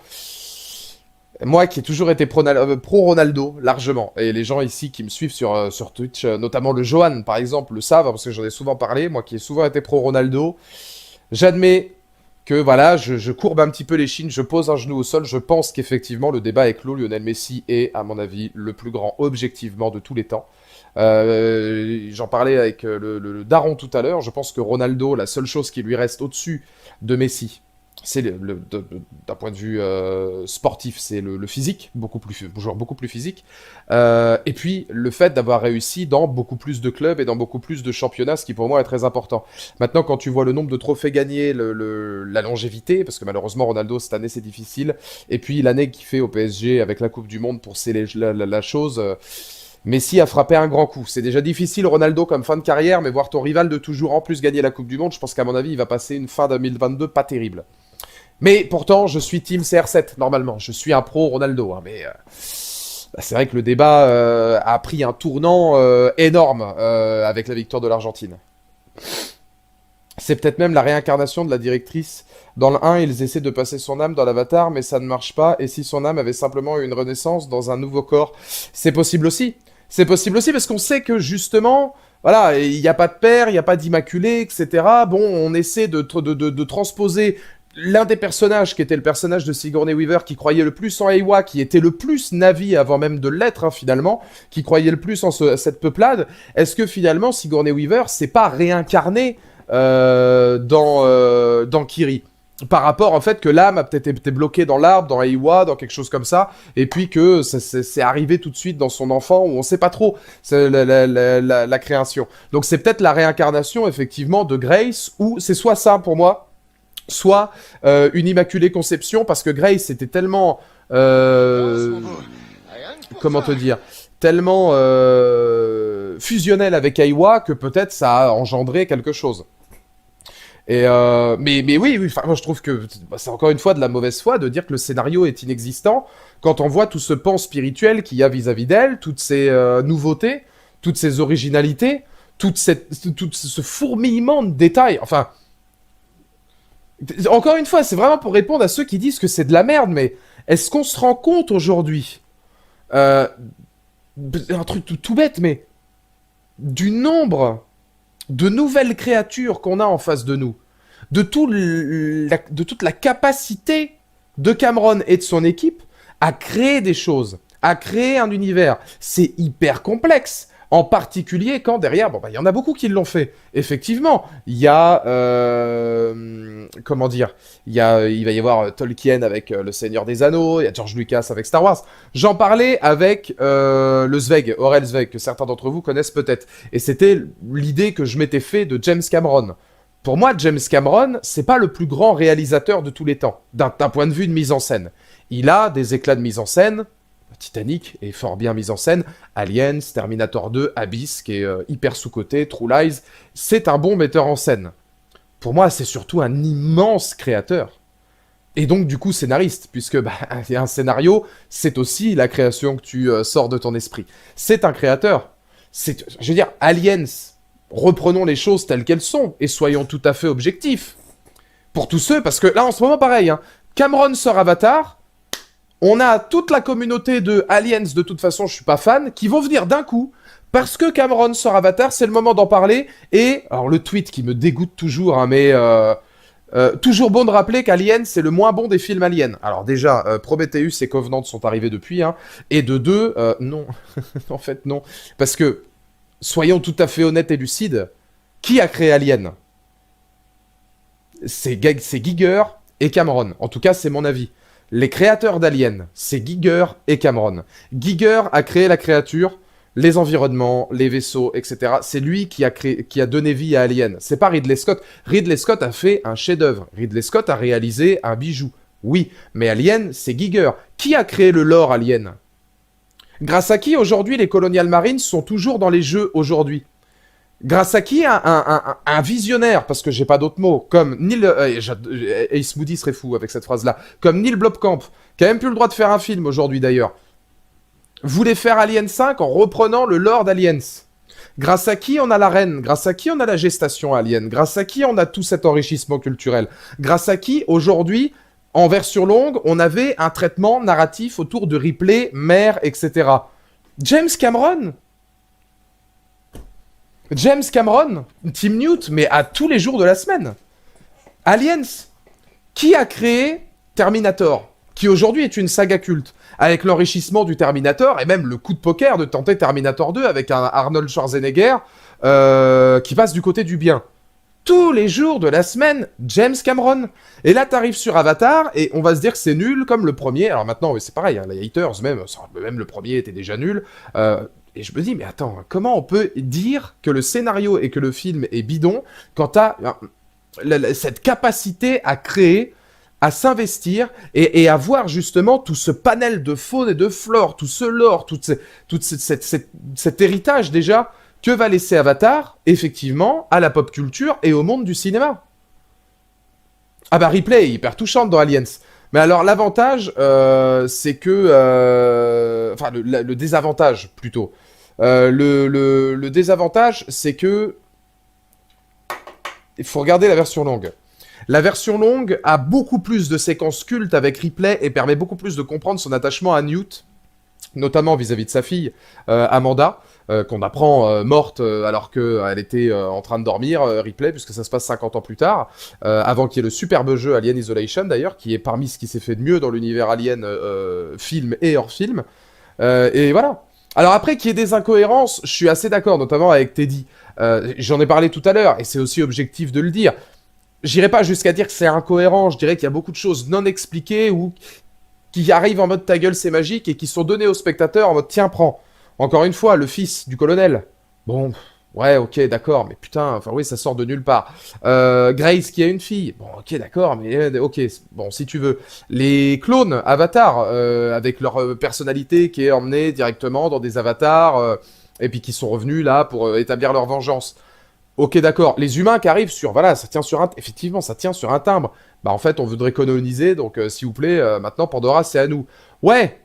Moi qui ai toujours été pro Ronaldo, largement. Et les gens ici qui me suivent sur Twitch, notamment le Johan par exemple, le savent, parce que j'en ai souvent parlé. Moi qui ai souvent été pro Ronaldo, j'admets que voilà, je courbe un petit peu les chines, je pose un genou au sol, je pense qu'effectivement le débat est clos, Lionel Messi est, à mon avis, le plus grand objectivement de tous les temps. J'en parlais avec le daron tout à l'heure, je pense que Ronaldo, la seule chose qui lui reste au-dessus de Messi, c'est d'un point de vue sportif, c'est le physique, joueur beaucoup plus physique, et puis le fait d'avoir réussi dans beaucoup plus de clubs et dans beaucoup plus de championnats, ce qui pour moi est très important. Maintenant, quand tu vois le nombre de trophées gagnés, la longévité, parce que malheureusement Ronaldo cette année c'est difficile, et puis l'année qu'il fait au PSG avec la Coupe du Monde pour sceller la chose, Messi a frappé un grand coup. C'est déjà difficile Ronaldo comme fin de carrière, mais voir ton rival de toujours en plus gagner la Coupe du Monde, je pense qu'à mon avis il va passer une fin 2022 pas terrible. Mais pourtant, je suis team CR7, normalement. Je suis un pro Ronaldo. Hein, mais c'est vrai que le débat a pris un tournant énorme avec la victoire de l'Argentine. C'est peut-être même la réincarnation de la directrice. Dans le 1, ils essaient de passer son âme dans l'avatar, mais ça ne marche pas. Et si son âme avait simplement eu une renaissance dans un nouveau corps? C'est possible aussi. C'est possible aussi parce qu'on sait que justement, voilà, il n'y a pas de père, il n'y a pas d'immaculé, etc. Bon, on essaie de transposer l'un des personnages qui était le personnage de Sigourney Weaver qui croyait le plus en Eywa, qui était le plus Na'vi avant même de l'être, hein, finalement, qui croyait le plus en cette peuplade. Est-ce que finalement Sigourney Weaver s'est pas réincarnée dans Kiri, par rapport au fait que l'âme a peut-être été bloquée dans l'arbre, dans Eywa, dans quelque chose comme ça, et puis que c'est arrivé tout de suite dans son enfant, où on sait pas trop la création. Donc c'est peut-être la réincarnation, effectivement, de Grace, ou c'est soit ça pour moi, soit une immaculée conception, parce que Grace était tellement... comment te dire, tellement fusionnelle avec Eywa que peut-être ça a engendré quelque chose. Et mais oui, moi je trouve que c'est encore une fois de la mauvaise foi de dire que le scénario est inexistant quand on voit tout ce pan spirituel qu'il y a vis-à-vis d'elle, toutes ces nouveautés, toutes ces originalités, tout ce fourmillement de détails. Enfin, encore une fois, c'est vraiment pour répondre à ceux qui disent que c'est de la merde, mais est-ce qu'on se rend compte aujourd'hui, euh, un truc tout bête, mais du nombre de nouvelles créatures qu'on a en face de nous, de toute la capacité de Cameron et de son équipe à créer des choses, à créer un univers. C'est hyper complexe. En particulier quand derrière, bon, y en a beaucoup qui l'ont fait. Effectivement, il y a, comment dire, il va y avoir Tolkien avec Le Seigneur des Anneaux, il y a George Lucas avec Star Wars. J'en parlais avec le Zweig, Aurel Zweig, que certains d'entre vous connaissent peut-être. Et c'était l'idée que je m'étais fait de James Cameron. Pour moi, James Cameron, c'est pas le plus grand réalisateur de tous les temps, d'un point de vue de mise en scène. Il a des éclats de mise en scène. Titanic est fort bien mise en scène, Aliens, Terminator 2, Abyss, qui est hyper sous-coté, True Lies, c'est un bon metteur en scène. Pour moi, c'est surtout un immense créateur. Et donc, du coup, scénariste, puisque un scénario, c'est aussi la création que tu sors de ton esprit. C'est un créateur. Je veux dire, Aliens, reprenons les choses telles qu'elles sont, et soyons tout à fait objectifs. Pour tous ceux, parce que là, en ce moment, pareil, hein, Cameron sort Avatar, on a toute la communauté de Aliens, de toute façon, je suis pas fan, qui vont venir d'un coup, parce que Cameron sort Avatar, c'est le moment d'en parler, et, alors le tweet qui me dégoûte toujours, hein, mais toujours bon de rappeler qu'Alien, c'est le moins bon des films Aliens. Alors déjà, Prometheus et Covenant sont arrivés depuis, hein, et de deux, non, en fait non, parce que, soyons tout à fait honnêtes et lucides, qui a créé Alien? C'est Giger et Cameron, en tout cas c'est mon avis. Les créateurs d'Alien, c'est Giger et Cameron. Giger a créé la créature, les environnements, les vaisseaux, etc. C'est lui qui a donné vie à Alien. C'est pas Ridley Scott. Ridley Scott a fait un chef-d'œuvre. Ridley Scott a réalisé un bijou. Oui, mais Alien, c'est Giger. Qui a créé le lore Alien? Grâce à qui, aujourd'hui, les Colonial Marines sont toujours dans les jeux aujourd'hui? Grâce à qui un visionnaire, parce que j'ai pas d'autres mots, comme Neil... Ace Moody serait fou avec cette phrase-là. Comme Neil Blomkamp, qui a même plus le droit de faire un film aujourd'hui d'ailleurs, voulait faire Alien 5 en reprenant le lore d'Aliens. Grâce à qui on a la reine? Grâce à qui on a la gestation Alien? Grâce à qui on a tout cet enrichissement culturel? Grâce à qui, aujourd'hui, en version longue, on avait un traitement narratif autour de Ripley, mère, etc. James Cameron, Tim Newt, mais à tous les jours de la semaine. Aliens, qui a créé Terminator, qui aujourd'hui est une saga culte, avec l'enrichissement du Terminator, et même le coup de poker de tenter Terminator 2 avec un Arnold Schwarzenegger qui passe du côté du bien. Tous les jours de la semaine, James Cameron. Et là, t'arrives sur Avatar, et on va se dire que c'est nul comme le premier. Alors maintenant, c'est pareil, hein, les haters, même le premier était déjà nul. Et je me dis, mais attends, comment on peut dire que le scénario et que le film est bidon quand t'as cette capacité à créer, à s'investir et à voir justement tout ce panel de faune et de flore, tout ce lore, tout cet héritage déjà que va laisser Avatar, effectivement, à la pop culture et au monde du cinéma. Ah bah Ripley est hyper touchante dans Aliens. Mais alors l'avantage, c'est que... Enfin, le désavantage, plutôt. Le désavantage, c'est que... Il faut regarder la version longue. La version longue a beaucoup plus de séquences cultes avec Ripley et permet beaucoup plus de comprendre son attachement à Newt, notamment vis-à-vis de sa fille, Amanda. qu'on apprend morte alors qu'elle était en train de dormir, Ripley, puisque ça se passe 50 ans plus tard, avant qu'il y ait le superbe jeu Alien Isolation d'ailleurs, qui est parmi ce qui s'est fait de mieux dans l'univers Alien film et hors film. Et voilà. Alors après, qu'il y ait des incohérences, je suis assez d'accord, notamment avec Teddy. J'en ai parlé tout à l'heure, et c'est aussi objectif de le dire. J'irai pas jusqu'à dire que c'est incohérent, je dirais qu'il y a beaucoup de choses non expliquées ou qui arrivent en mode ta gueule c'est magique et qui sont données au spectateur en mode tiens prends. Encore une fois, le fils du colonel. Bon, ouais ok d'accord, mais putain, enfin oui ça sort de nulle part. Grace qui a une fille. Bon ok d'accord, mais ok, bon si tu veux. Les clones avatars avec leur personnalité qui est emmenée directement dans des avatars et puis qui sont revenus là pour établir leur vengeance. Ok, d'accord. Les humains qui arrivent sur... Voilà, ça tient sur un... Effectivement, ça tient sur un timbre. Bah, en fait, on voudrait coloniser, donc s'il vous plaît, maintenant, Pandora, c'est à nous. Ouais,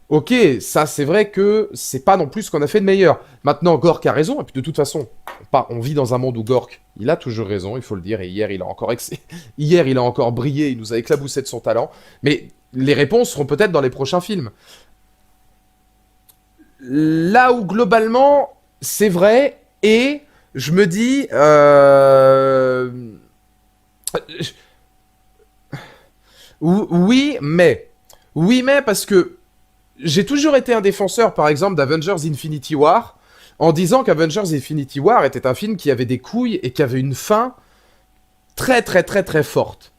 ok, ça, c'est vrai que c'est pas non plus ce qu'on a fait de meilleur. Maintenant, Gork a raison, et puis de toute façon, on vit dans un monde où Gork, il a toujours raison, il faut le dire, et hier, il a encore hier, il a encore brillé, il nous a éclaboussé de son talent. Mais les réponses seront peut-être dans les prochains films. Là où, globalement, c'est vrai, et... Je me dis, oui, mais. Oui, mais parce que j'ai toujours été un défenseur, par exemple, d'Avengers Infinity War, en disant qu'Avengers Infinity War était un film qui avait des couilles et qui avait une fin très, très, très, très forte.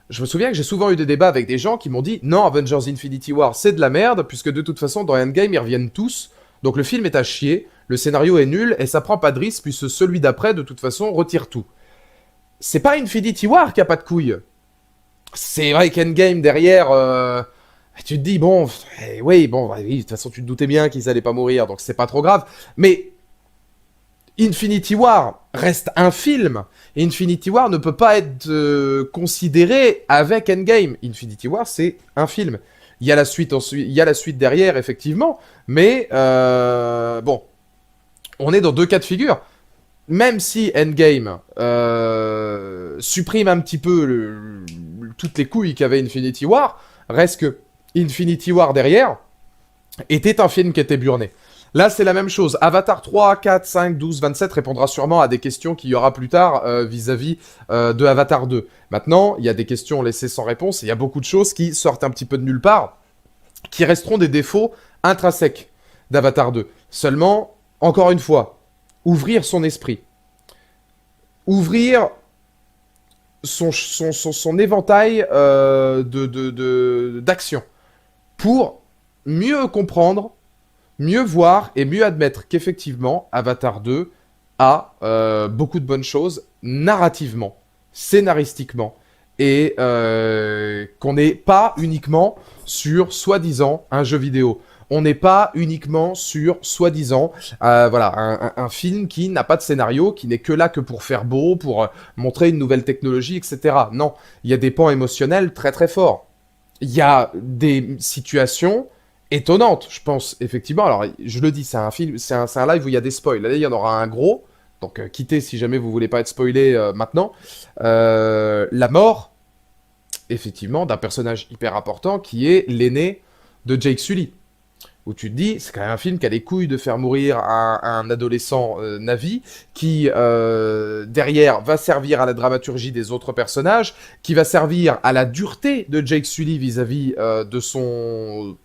Je me souviens que j'ai souvent eu des débats avec des gens qui m'ont dit non, Avengers Infinity War, c'est de la merde, puisque de toute façon, dans Endgame, ils reviennent tous, donc le film est à chier, le scénario est nul, et ça prend pas de risque, puisque celui d'après, de toute façon, retire tout. C'est pas Infinity War qui a pas de couilles. C'est vrai qu'Endgame, derrière, tu te dis, bon, oui, bon, oui, de toute façon, tu te doutais bien qu'ils allaient pas mourir, donc c'est pas trop grave, mais Infinity War reste un film, et Infinity War ne peut pas être considéré avec Endgame. Infinity War, c'est un film. Il y a la suite ensuite, il y a la suite derrière, effectivement, mais bon, on est dans deux cas de figure. Même si Endgame supprime un petit peu toutes les couilles qu'avait Infinity War, reste que Infinity War derrière était un film qui était burné. Là, c'est la même chose. Avatar 3, 4, 5, 12, 27 répondra sûrement à des questions qu'il y aura plus tard vis-à-vis de Avatar 2. Maintenant, il y a des questions laissées sans réponse et il y a beaucoup de choses qui sortent un petit peu de nulle part, qui resteront des défauts intrinsèques d'Avatar 2. Seulement, encore une fois, ouvrir son esprit. Ouvrir son éventail d'actions pour mieux comprendre, mieux voir et mieux admettre qu'effectivement, Avatar 2 a beaucoup de bonnes choses narrativement, scénaristiquement, et qu'on n'est pas uniquement sur, soi-disant, un jeu vidéo. On n'est pas uniquement sur, soi-disant, voilà, un film qui n'a pas de scénario, qui n'est que là que pour faire beau, pour montrer une nouvelle technologie, etc. Non, il y a des pans émotionnels très très forts. Il y a des situations étonnante, je pense, effectivement. Alors, je le dis, c'est un film, c'est un live où il y a des spoils. Là, il y en aura un gros, donc quittez si jamais vous voulez pas être spoilé maintenant. La mort, effectivement, d'un personnage hyper important qui est l'aîné de Jake Sully. Où tu te dis, c'est quand même un film qui a les couilles de faire mourir un adolescent Navi, qui derrière va servir à la dramaturgie des autres personnages, qui va servir à la dureté de Jake Sully vis-à-vis de son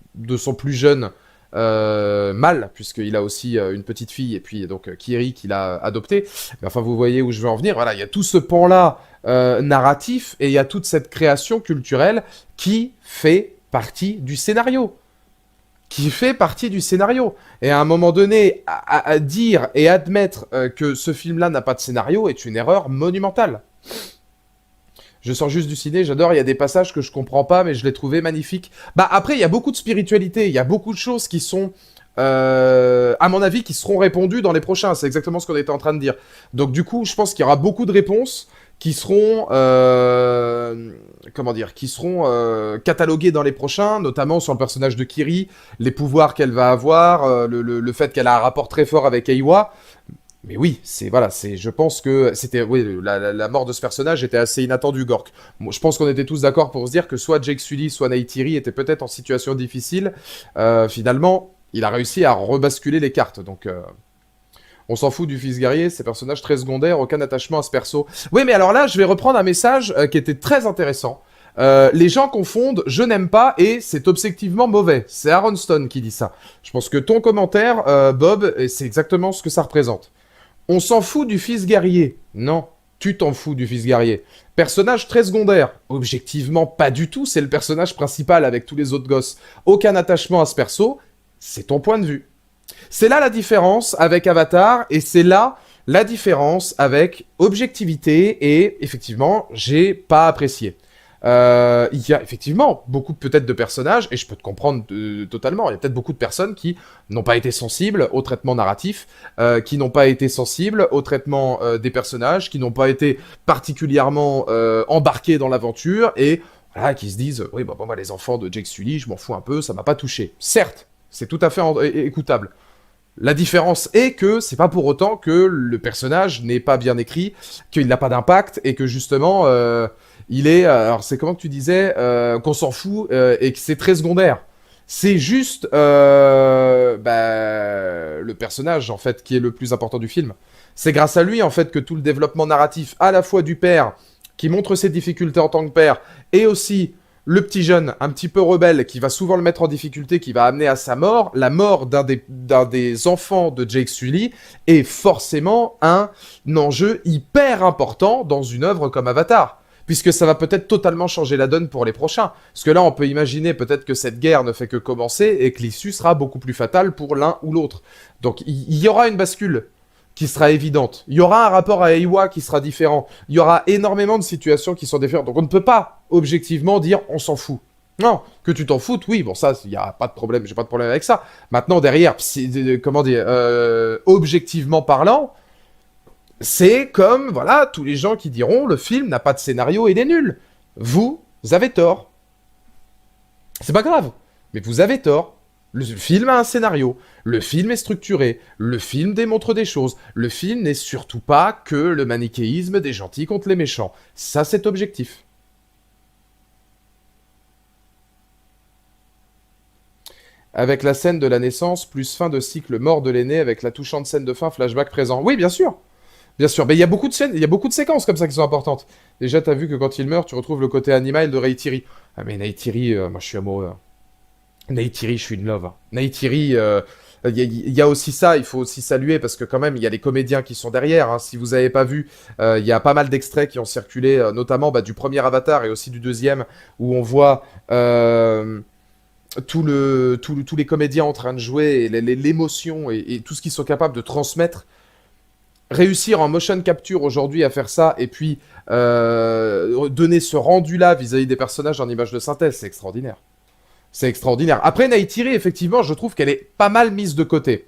plus jeune mâle, puisqu'il a aussi une petite fille, et puis donc Kiri qu'il a adopté. Mais enfin, vous voyez où je veux en venir. Voilà, il y a tout ce pan-là narratif, et il y a toute cette création culturelle qui fait partie du scénario. Et à un moment donné, à dire et admettre que ce film-là n'a pas de scénario est une erreur monumentale. Je sors juste du ciné, j'adore, il y a des passages que je comprends pas, mais je l'ai trouvé magnifique. Bah après, il y a beaucoup de spiritualité, il y a beaucoup de choses qui sont, à mon avis, qui seront répondues dans les prochains. C'est exactement ce qu'on était en train de dire. Donc du coup, je pense qu'il y aura beaucoup de réponses qui seront, cataloguées dans les prochains, notamment sur le personnage de Kiri, les pouvoirs qu'elle va avoir, le fait qu'elle a un rapport très fort avec Eywa. Mais oui, je pense que c'était, oui, la mort de ce personnage était assez inattendue, Gork. Moi, je pense qu'on était tous d'accord pour se dire que soit Jake Sully, soit Neytiri étaient peut-être en situation difficile. Finalement, il a réussi à rebasculer les cartes, donc On s'en fout du fils guerrier, c'est personnage très secondaire, aucun attachement à ce perso. Oui, mais alors là, je vais reprendre un message qui était très intéressant. Les gens confondent je n'aime pas et c'est objectivement mauvais. C'est Aaron Stone qui dit ça. Je pense que ton commentaire, Bob, c'est exactement ce que ça représente. On s'en fout du fils guerrier. Non, tu t'en fous du fils guerrier. Personnage très secondaire. Objectivement, pas du tout. C'est le personnage principal avec tous les autres gosses. Aucun attachement à ce perso. C'est ton point de vue. C'est là la différence avec Avatar et c'est là la différence avec objectivité et effectivement, j'ai pas apprécié. Il y a effectivement beaucoup peut-être de personnages, et je peux te comprendre totalement, il y a peut-être beaucoup de personnes qui n'ont pas été sensibles au traitement narratif, qui n'ont pas été sensibles au traitement des personnages, qui n'ont pas été particulièrement embarqués dans l'aventure, et voilà, qui se disent, oui, bon, moi les enfants de Jake Sully, je m'en fous un peu, ça m'a pas touché. Certes, c'est tout à fait écoutable. La différence est que c'est pas pour autant que le personnage n'est pas bien écrit, qu'il n'a pas d'impact, et que justement... il est, alors c'est comment que tu disais, qu'on s'en fout et que c'est très secondaire. C'est juste le personnage en fait qui est le plus important du film. C'est grâce à lui en fait que tout le développement narratif à la fois du père qui montre ses difficultés en tant que père et aussi le petit jeune un petit peu rebelle qui va souvent le mettre en difficulté, qui va amener à sa mort, la mort d'un des enfants de Jake Sully est forcément un enjeu hyper important dans une œuvre comme Avatar. Puisque ça va peut-être totalement changer la donne pour les prochains. Parce que là, on peut imaginer peut-être que cette guerre ne fait que commencer et que l'issue sera beaucoup plus fatale pour l'un ou l'autre. Donc il y aura une bascule qui sera évidente. Il y aura un rapport à Eywa qui sera différent. Il y aura énormément de situations qui sont différentes. Donc on ne peut pas objectivement dire on s'en fout. Non, que tu t'en foutes, oui, bon ça, il n'y a pas de problème, j'ai pas de problème avec ça. Maintenant, derrière, comment dire, objectivement parlant, c'est comme, voilà, tous les gens qui diront le film n'a pas de scénario et il est nul. Vous avez tort. C'est pas grave, mais vous avez tort. Le film a un scénario, le film est structuré, le film démontre des choses, le film n'est surtout pas que le manichéisme des gentils contre les méchants. Ça, c'est objectif. Avec la scène de la naissance, plus fin de cycle mort de l'aîné, avec la touchante scène de fin, flashback présent. Oui, bien sûr. Bien sûr, mais il y a beaucoup de scènes, il y a beaucoup de séquences comme ça qui sont importantes. Déjà, t'as vu que quand il meurt, tu retrouves le côté animal de Neytiri. Ah mais Neytiri, moi je suis amoureux. Neytiri, je suis in love. Neytiri, il y a aussi ça, il faut aussi saluer, parce que quand même, il y a les comédiens qui sont derrière. Hein. Si vous n'avez pas vu, il y a pas mal d'extraits qui ont circulé, notamment du premier Avatar et aussi du deuxième, où on voit tous les comédiens en train de jouer, et l'émotion et tout ce qu'ils sont capables de transmettre. Réussir en motion capture aujourd'hui à faire ça et puis donner ce rendu-là vis-à-vis des personnages en image de synthèse, c'est extraordinaire. C'est extraordinaire. Après, Neytiri, effectivement, je trouve qu'elle est pas mal mise de côté.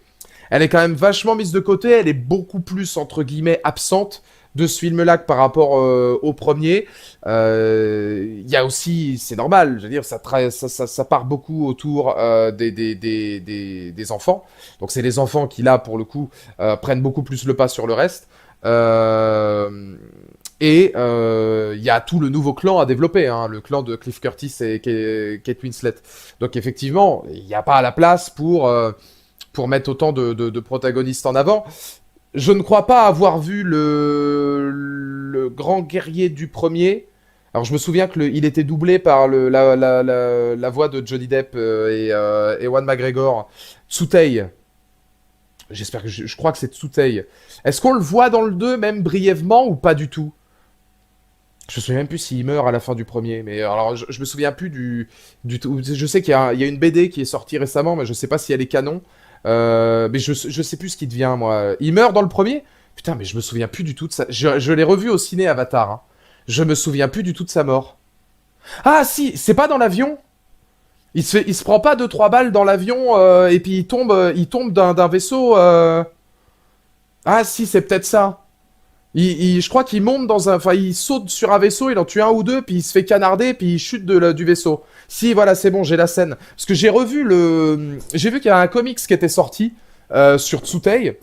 Elle est quand même vachement mise de côté, elle est beaucoup plus, entre guillemets, absente de ce film-là que par rapport au premier. Il y a aussi, c'est normal, je veux dire, ça part beaucoup autour des enfants. Donc c'est les enfants qui, là, pour le coup, prennent beaucoup plus le pas sur le reste. Et il y a tout le nouveau clan à développer, hein, le clan de Cliff Curtis et Kate Winslet. Donc effectivement, il n'y a pas la place pour mettre autant de protagonistes en avant. Je ne crois pas avoir vu le grand guerrier du premier. Alors je me souviens qu'il était doublé par la voix de Johnny Depp et Ewan McGregor. Tsutei. J'espère que je crois que c'est Tsutei. Est-ce qu'on le voit dans le 2 même brièvement ou pas du tout? Je me souviens même plus s'il meurt à la fin du premier, mais alors je me souviens plus du tout. Je sais qu'il y a une BD qui est sortie récemment, mais je sais pas si elle est canon. Mais je sais plus ce qui devient, moi. Il meurt dans le premier? Putain, mais je me souviens plus du tout de ça. Je l'ai revu au ciné Avatar. Hein. Je me souviens plus du tout de sa mort. Ah si, c'est pas dans l'avion? Il se prend pas 2-3 balles dans l'avion et puis il tombe d'un vaisseau. Ah si, c'est peut-être ça. Je crois qu'il monte enfin, il saute sur un vaisseau, il en tue un ou deux, puis il se fait canarder, puis il chute du vaisseau. Si, voilà, c'est bon, j'ai la scène. Parce que j'ai vu qu'il y a un comics qui était sorti sur Tsutei.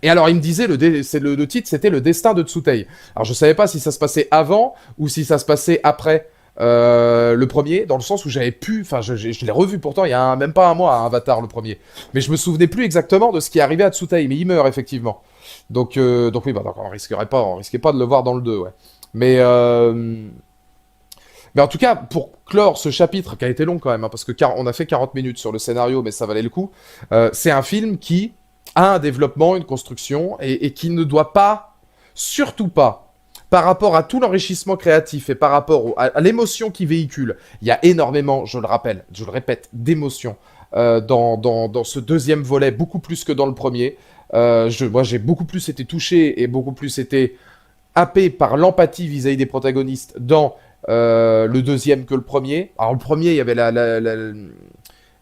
Et alors, il me disait, le titre, c'était Le Destin de Tsutei. Alors, je savais pas si ça se passait avant ou si ça se passait après le premier, dans le sens où j'avais pu, enfin je l'ai revu pourtant il y a même pas un mois, hein, Avatar le premier, mais je me souvenais plus exactement de ce qui est arrivé à Tsutai, mais il meurt effectivement. Donc oui, bah donc on risquait pas de le voir dans le 2, ouais. Mais, euh, mais en tout cas, pour clore ce chapitre qui a été long quand même, hein, parce que on a fait 40 minutes sur le scénario, mais ça valait le coup, c'est un film qui a un développement, une construction, et qui ne doit pas, surtout pas, par rapport à tout l'enrichissement créatif et par rapport à l'émotion qu'il véhicule, il y a énormément, je le rappelle, je le répète, d'émotions dans ce deuxième volet, beaucoup plus que dans le premier. Moi, j'ai beaucoup plus été touché et beaucoup plus été happé par l'empathie vis-à-vis des protagonistes dans le deuxième que le premier. Alors le premier, il y avait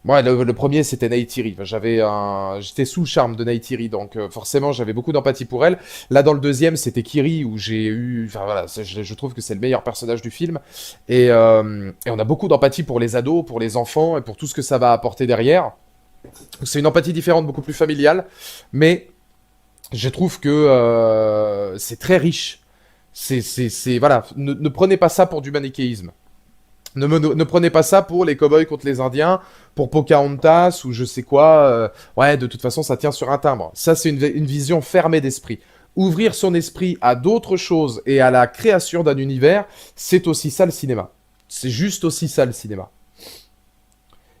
moi, le premier, c'était Neytiri. Enfin, j'étais sous le charme de Neytiri, donc forcément, j'avais beaucoup d'empathie pour elle. Là, dans le deuxième, c'était Kiri, où j'ai eu... Enfin voilà, je trouve que c'est le meilleur personnage du film. Et on a beaucoup d'empathie pour les ados, pour les enfants, et pour tout ce que ça va apporter derrière. C'est une empathie différente, beaucoup plus familiale, mais je trouve que c'est très riche. Voilà, ne prenez pas ça pour du manichéisme. Ne prenez pas ça pour les cow-boys contre les Indiens, pour Pocahontas ou je sais quoi. Ouais, de toute façon, ça tient sur un timbre. Ça, c'est une vision fermée d'esprit. Ouvrir son esprit à d'autres choses et à la création d'un univers, c'est aussi ça le cinéma. C'est juste aussi ça le cinéma.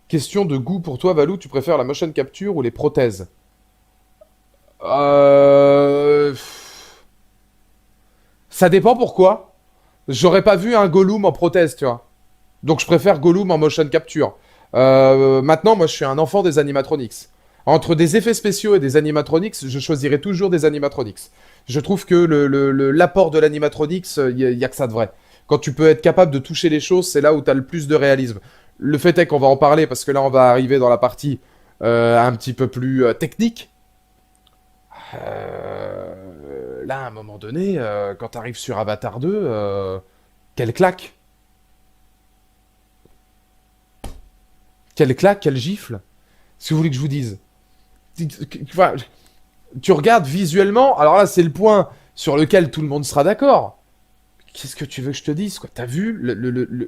Question de goût pour toi, Valou, tu préfères la motion capture ou les prothèses? Euh... Ça dépend pourquoi. J'aurais pas vu un Gollum en prothèse, tu vois. Donc je préfère Gollum en motion capture. Maintenant, moi je suis un enfant des animatronics. Entre des effets spéciaux et des animatronics, je choisirai toujours des animatronics. Je trouve que l'apport de l'animatronics, y a que ça de vrai. Quand tu peux être capable de toucher les choses, c'est là où tu as le plus de réalisme. Le fait est qu'on va en parler parce que là on va arriver dans la partie un petit peu plus technique. Là, à un moment donné, quand tu arrives sur Avatar 2, quelle claque! Quelle claque, quelle gifle! Si vous voulez que je vous dise. Enfin, tu regardes visuellement, alors là, c'est le point sur lequel tout le monde sera d'accord. Qu'est-ce que tu veux que je te dise, quoi? T'as vu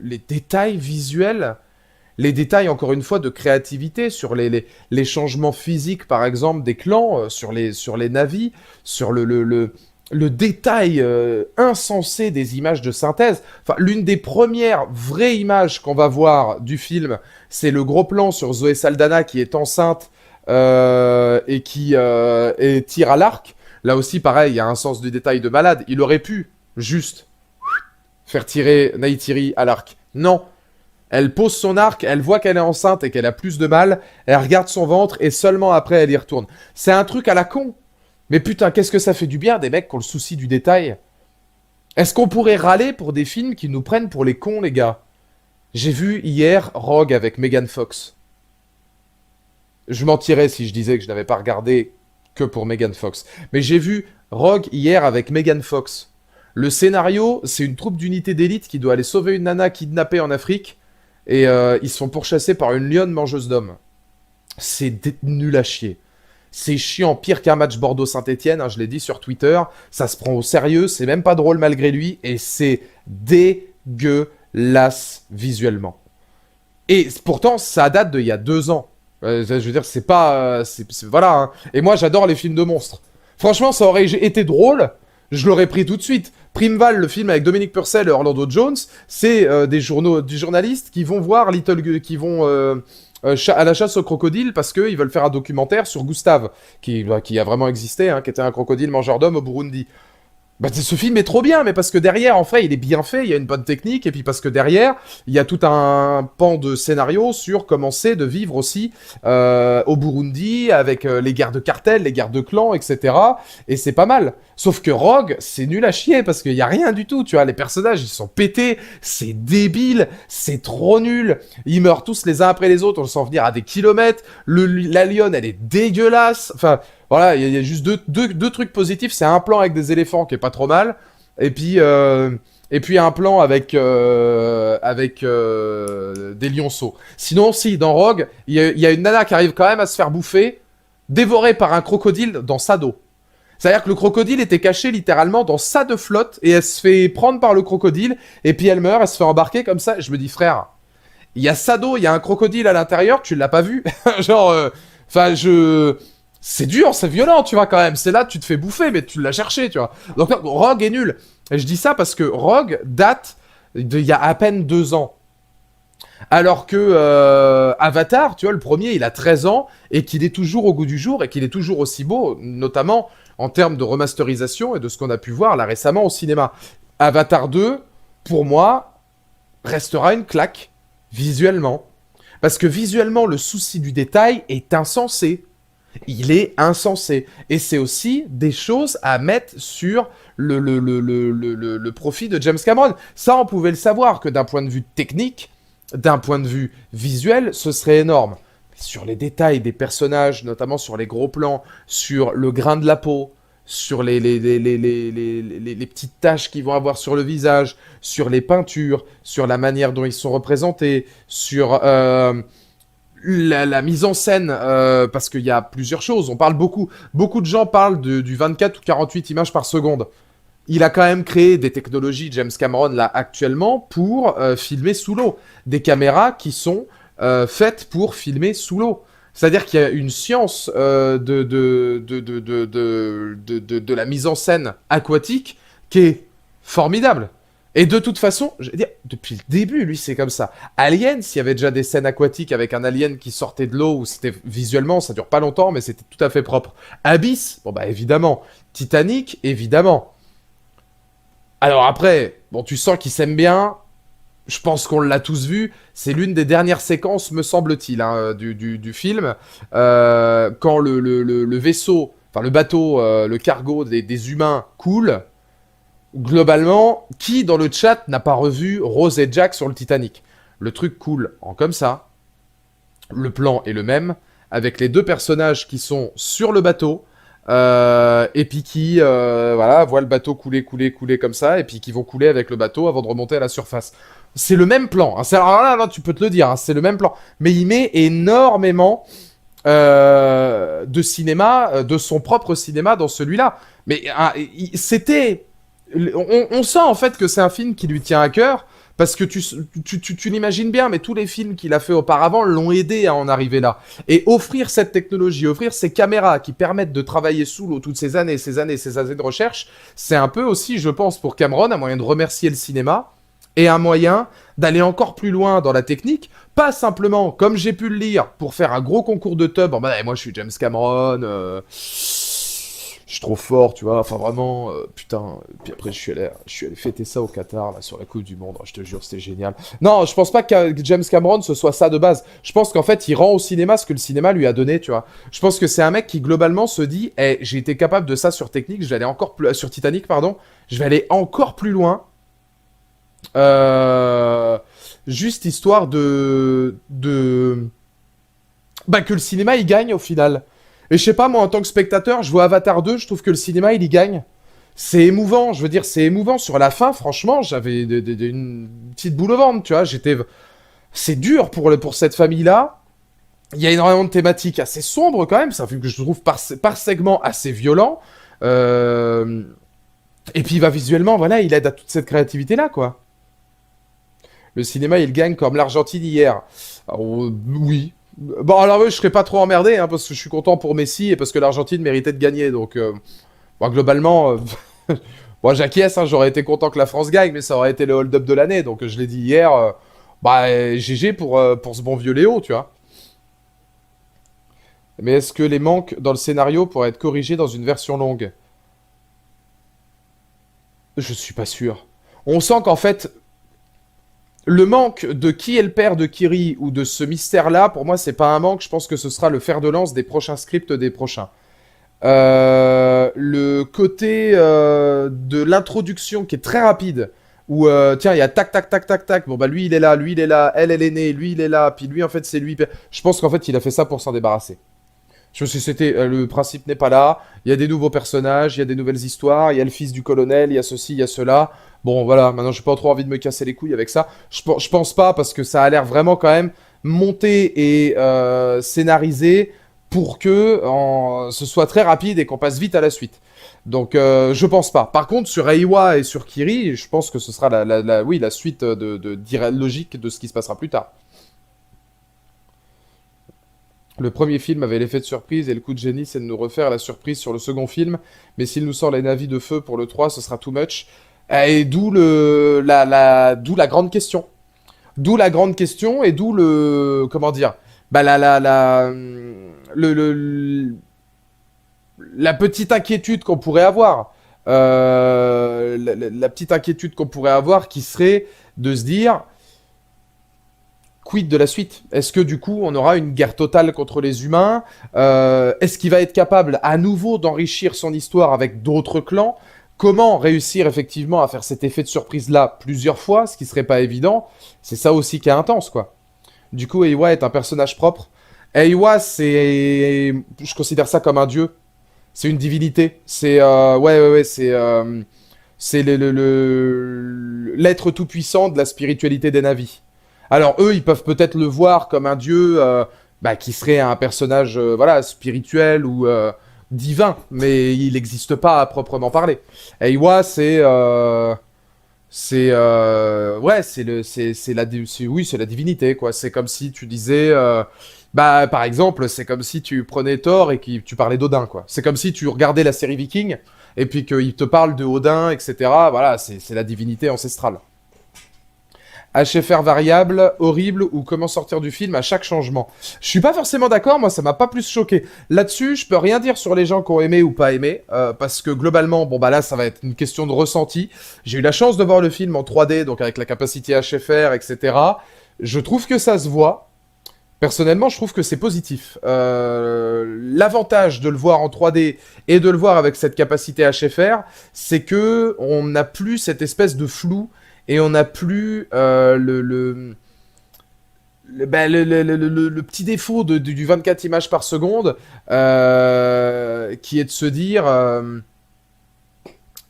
les détails visuels, les détails, encore une fois, de créativité sur les changements physiques, par exemple, des clans, sur les navis, sur le détail insensé des images de synthèse. Enfin, l'une des premières vraies images qu'on va voir du film, c'est le gros plan sur Zoé Saldana qui est enceinte et tire à l'arc. Là aussi, pareil, il y a un sens du détail de malade. Il aurait pu juste faire tirer Neytiri à l'arc. Non. Elle pose son arc, elle voit qu'elle est enceinte et qu'elle a plus de mal, elle regarde son ventre et seulement après elle y retourne. C'est un truc à la con. Mais putain, qu'est-ce que ça fait du bien des mecs qui ont le souci du détail. Est-ce qu'on pourrait râler pour des films qui nous prennent pour les cons, les gars? J'ai vu hier Rogue avec Megan Fox. Je mentirais si je disais que je n'avais pas regardé que pour Megan Fox. Mais j'ai vu Rogue hier avec Megan Fox. Le scénario, c'est une troupe d'unités d'élite qui doit aller sauver une nana kidnappée en Afrique. Et ils se font pourchasser par une lionne mangeuse d'hommes. C'est nul à chier. C'est chiant, pire qu'un match Bordeaux-Saint-Etienne, hein, je l'ai dit sur Twitter. Ça se prend au sérieux, c'est même pas drôle malgré lui. Et c'est dégueulasse visuellement. Et pourtant, ça date d'il y a 2 ans. Je veux dire, c'est pas... voilà. Hein. Et moi, j'adore les films de monstres. Franchement, ça aurait été drôle. Je l'aurais pris tout de suite. Primeval, le film avec Dominique Purcell et Orlando Jones, c'est des journalistes qui vont voir qui vont à la chasse au crocodile parce qu'ils veulent faire un documentaire sur Gustave, qui a vraiment existé, hein, qui était un crocodile mangeur d'hommes au Burundi. Bah, ce film est trop bien, mais parce que derrière, en fait, il est bien fait, il y a une bonne technique, et puis parce que derrière, il y a tout un pan de scénario sur comment c'est de vivre aussi au Burundi, avec les guerres de cartel, les guerres de clans, etc. Et c'est pas mal. Sauf que Rogue, c'est nul à chier, parce qu'il y a rien du tout, tu vois, les personnages, ils sont pétés, c'est débile, c'est trop nul, ils meurent tous les uns après les autres, on le sent venir à des kilomètres, la lionne, elle est dégueulasse, enfin... Voilà, il y a juste deux trucs positifs. C'est un plan avec des éléphants qui est pas trop mal. Et puis un plan avec des lionceaux. Sinon, si, dans Rogue, il y a une nana qui arrive quand même à se faire bouffer, dévorée par un crocodile dans sa dos. C'est-à-dire que le crocodile était caché littéralement dans sa de flotte et elle se fait prendre par le crocodile et puis elle meurt, elle se fait embarquer comme ça. Et je me dis, frère, il y a Sado, il y a un crocodile à l'intérieur, tu l'as pas vu. Genre, enfin, c'est dur, c'est violent, tu vois, quand même. C'est là, tu te fais bouffer, mais tu l'as cherché, tu vois. Donc, Rogue est nul. Et je dis ça parce que Rogue date d'il y a à peine 2 ans. Alors que Avatar, tu vois, le premier, il a 13 ans et qu'il est toujours au goût du jour et qu'il est toujours aussi beau, notamment en termes de remasterisation et de ce qu'on a pu voir là récemment au cinéma. Avatar 2, pour moi, restera une claque visuellement. Parce que visuellement, le souci du détail est insensé. Il est insensé. Et c'est aussi des choses à mettre sur le profit de James Cameron. Ça, on pouvait le savoir, que d'un point de vue technique, d'un point de vue visuel, ce serait énorme. Mais sur les détails des personnages, notamment sur les gros plans, sur le grain de la peau, sur les petites taches qu'ils vont avoir sur le visage, sur les peintures, sur la manière dont ils sont représentés, sur la mise en scène, parce qu'il y a plusieurs choses. On parle beaucoup de gens parlent du 24 ou 48 images par seconde. Il a quand même créé des technologies, James Cameron, là, actuellement, pour filmer sous l'eau. Des caméras qui sont faites pour filmer sous l'eau. C'est-à-dire qu'il y a une science de la mise en scène aquatique qui est formidable. Et de toute façon, je veux dire, depuis le début, lui, c'est comme ça. Aliens, il y avait déjà des scènes aquatiques avec un alien qui sortait de l'eau, où c'était visuellement, ça dure pas longtemps, mais c'était tout à fait propre. Abyss, bon bah évidemment. Titanic, évidemment. Alors après, bon, tu sens qu'ils s'aiment bien. Je pense qu'on l'a tous vu. C'est l'une des dernières séquences, me semble-t-il, hein, du film. Quand le vaisseau, enfin le bateau, le cargo des humains coule. Globalement, qui dans le chat n'a pas revu Rose et Jack sur le Titanic? Le truc coule en comme ça. Le plan est le même. Avec les deux personnages qui sont sur le bateau. Et puis qui voilà, voient le bateau couler comme ça, et puis qui vont couler avec le bateau avant de remonter à la surface. C'est le même plan, hein. Alors là, tu peux te le dire, hein, c'est le même plan. Mais il met énormément de cinéma, de son propre cinéma dans celui-là. Mais c'était... On sent en fait que c'est un film qui lui tient à cœur, parce que tu l'imagines bien, mais tous les films qu'il a fait auparavant l'ont aidé à en arriver là. Et offrir cette technologie, offrir ces caméras qui permettent de travailler sous l'eau toutes ces années de recherche, c'est un peu aussi, je pense, pour Cameron, un moyen de remercier le cinéma et un moyen d'aller encore plus loin dans la technique, pas simplement, comme j'ai pu le lire, pour faire un gros concours de tub, en mode, moi je suis James Cameron, je suis trop fort, tu vois, enfin vraiment, putain. Puis après, je suis allé fêter ça au Qatar, là, sur la Coupe du Monde. Oh, je te jure, c'était génial. Non, je pense pas que James Cameron, ce soit ça de base. Je pense qu'en fait, il rend au cinéma ce que le cinéma lui a donné, tu vois. Je pense que c'est un mec qui, globalement, se dit, j'ai été capable de ça sur technique, je vais aller encore plus, sur Titanic, pardon, je vais aller encore plus loin. Juste histoire bah, que le cinéma, il gagne, au final. Et je sais pas, moi, en tant que spectateur, je vois Avatar 2, je trouve que le cinéma, il y gagne. C'est émouvant, je veux dire, c'est émouvant. Sur la fin, franchement, j'avais une petite boule au ventre, tu vois. C'est dur pour cette famille-là. Il y a énormément de thématiques assez sombres, quand même. C'est un film que je trouve par segment assez violent. Et puis, visuellement, voilà, il aide à toute cette créativité-là, quoi. Le cinéma, il gagne comme l'Argentine hier. Alors, oui. Bon, alors je serais pas trop emmerdé, hein, parce que je suis content pour Messi et parce que l'Argentine méritait de gagner. Donc, bon, globalement, moi j'acquiesce, hein, j'aurais été content que la France gagne, mais ça aurait été le hold-up de l'année. Donc, je l'ai dit hier, bah, GG pour ce bon vieux Léo, tu vois. Mais est-ce que les manques dans le scénario pourraient être corrigés dans une version longue? Je suis pas sûr. On sent qu'en fait, le manque de qui est le père de Kiri ou de ce mystère-là, pour moi, c'est pas un manque. Je pense que ce sera le fer de lance des prochains scripts des prochains. Le côté de l'introduction qui est très rapide, où tiens, il y a tac, tac, tac, tac, tac. Bon, bah lui, il est là, elle est née, lui, il est là, puis lui, en fait, c'est lui. Je pense qu'en fait, il a fait ça pour s'en débarrasser. Je sais, c'était le principe n'est pas là. Il y a des nouveaux personnages, il y a des nouvelles histoires, il y a le fils du colonel, il y a ceci, il y a cela. Bon, voilà, maintenant j'ai pas trop envie de me casser les couilles avec ça. Je pense pas parce que ça a l'air vraiment quand même monté et scénarisé pour que ce soit très rapide et qu'on passe vite à la suite. Donc, je pense pas. Par contre, sur Reiwa et sur Kiri, je pense que ce sera oui, la suite logique de ce qui se passera plus tard. Le premier film avait l'effet de surprise et le coup de génie, c'est de nous refaire la surprise sur le second film. Mais s'il nous sort les navis de feu pour le 3, ce sera too much. Et d'où d'où la grande question. D'où la grande question et d'où comment dire, bah la petite inquiétude qu'on pourrait avoir. La petite inquiétude qu'on pourrait avoir qui serait de se dire, quid de la suite? Est-ce que du coup on aura une guerre totale contre les humains? Est-ce qu'il va être capable à nouveau d'enrichir son histoire avec d'autres clans? Comment réussir effectivement à faire cet effet de surprise là plusieurs fois, ce qui serait pas évident? C'est ça aussi qui est intense, quoi. Du coup, Eiwa est un personnage propre. Eiwa, je considère ça comme un dieu. C'est une divinité. Ouais, c'est l'être tout-puissant de la spiritualité des Na'vi. Alors eux, ils peuvent peut-être le voir comme un dieu qui serait un personnage voilà, spirituel ou divin, mais il n'existe pas à proprement parler. Eiwa, ouais, oui, c'est la divinité, quoi. C'est comme si tu disais par exemple, c'est comme si tu prenais Thor et que tu parlais d'Odin, quoi. C'est comme si tu regardais la série Viking et puis qu'il te parle de Odin, etc. Voilà, c'est la divinité ancestrale. HFR variable, horrible, ou comment sortir du film à chaque changement. Je suis pas forcément d'accord, moi ça m'a pas plus choqué. Là-dessus, je peux rien dire sur les gens qui ont aimé ou pas aimé, parce que globalement, bon bah là ça va être une question de ressenti. J'ai eu la chance de voir le film en 3D, donc avec la capacité HFR, etc. Je trouve que ça se voit. Personnellement, je trouve que c'est positif. L'avantage de le voir en 3D et de le voir avec cette capacité HFR, c'est que on n'a plus cette espèce de flou et on n'a plus le petit défaut du 24 images par seconde qui est de se dire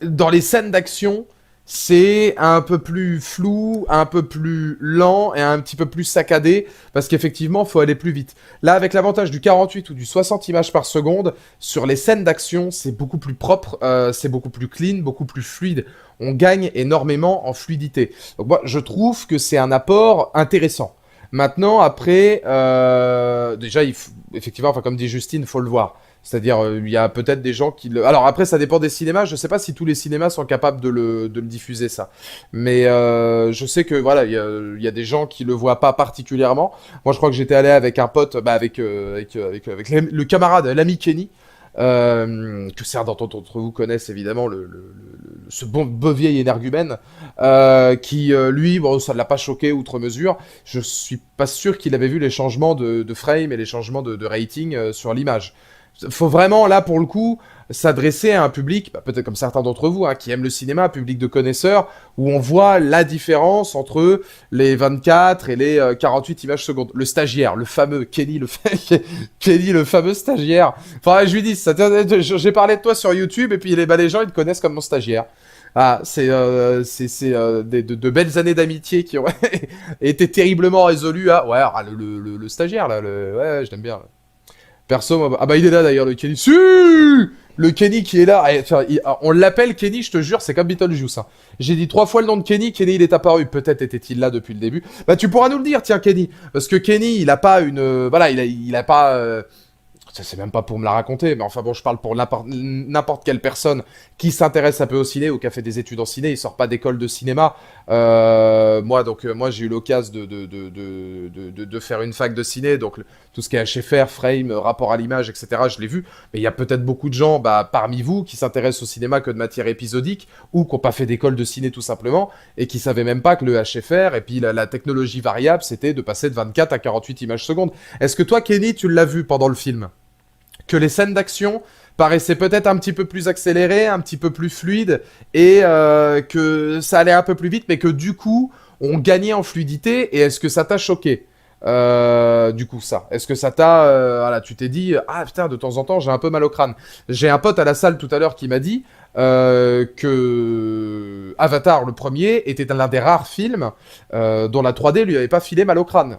dans les scènes d'action, c'est un peu plus flou, un peu plus lent et un petit peu plus saccadé parce qu'effectivement, il faut aller plus vite. Là, avec l'avantage du 48 ou du 60 images par seconde, sur les scènes d'action, c'est beaucoup plus propre, c'est beaucoup plus clean, beaucoup plus fluide. On gagne énormément en fluidité. Donc moi, je trouve que c'est un apport intéressant. Maintenant, après, déjà, effectivement, enfin, comme dit Justine, il faut le voir. C'est-à-dire, il y a peut-être des gens qui le... Alors après, ça dépend des cinémas. Je sais pas si tous les cinémas sont capables de le diffuser, ça. Mais je sais que, voilà, il y a des gens qui le voient pas particulièrement. Moi, je crois que j'étais allé avec un pote, avec le camarade, l'ami Kenny, que certains d'entre vous connaissent évidemment, ce beau vieil énergumène, qui, lui, bon, ça ne l'a pas choqué outre mesure. Je suis pas sûr qu'il avait vu les changements de frame et les changements de rating sur l'image. Faut vraiment, là, pour le coup, s'adresser à un public, peut-être comme certains d'entre vous, hein, qui aiment le cinéma, un public de connaisseurs, où on voit la différence entre les 24 et les 48 images secondes. Le stagiaire, le fameux Kenny, Kenny, le fameux stagiaire. Enfin, je lui dis, j'ai parlé de toi sur YouTube, et puis les gens, ils te connaissent comme mon stagiaire. Ah, c'est de belles années d'amitié qui ont été terriblement résolues à... Ouais, le stagiaire, là, ouais, je l'aime bien, là. Perso, ah bah il est là d'ailleurs, le Kenny. Si le Kenny qui est là, on l'appelle Kenny, je te jure, c'est comme Beetlejuice. Hein. J'ai dit 3 fois le nom de Kenny, Kenny il est apparu. Peut-être était-il là depuis le début. Bah tu pourras nous le dire, tiens Kenny, parce que Kenny, il a pas une, voilà, il a pas. C'est même pas pour me la raconter, mais enfin bon, je parle pour n'importe quelle personne qui s'intéresse un peu au ciné ou qui a fait des études en ciné. Il sort pas d'école de cinéma. Moi, j'ai eu l'occasion de faire une fac de ciné, donc tout ce qui est HFR, frame, rapport à l'image, etc. Je l'ai vu. Mais il y a peut-être beaucoup de gens, parmi vous, qui s'intéressent au cinéma que de matière épisodique ou qui n'ont pas fait d'école de ciné tout simplement et qui savaient même pas que le HFR et puis la technologie variable, c'était de passer de 24 à 48 images secondes. Est-ce que toi, Kenny, tu l'as vu pendant le film? Que les scènes d'action paraissaient peut-être un petit peu plus accélérées, un petit peu plus fluides, et que ça allait un peu plus vite, mais que du coup, on gagnait en fluidité, et est-ce que ça t'a choqué du coup, ça. Est-ce que ça t'a... voilà, tu t'es dit, ah putain, de temps en temps, j'ai un peu mal au crâne. J'ai un pote à la salle tout à l'heure qui m'a dit que Avatar, le premier, était l'un des rares films dont la 3D lui avait pas filé mal au crâne.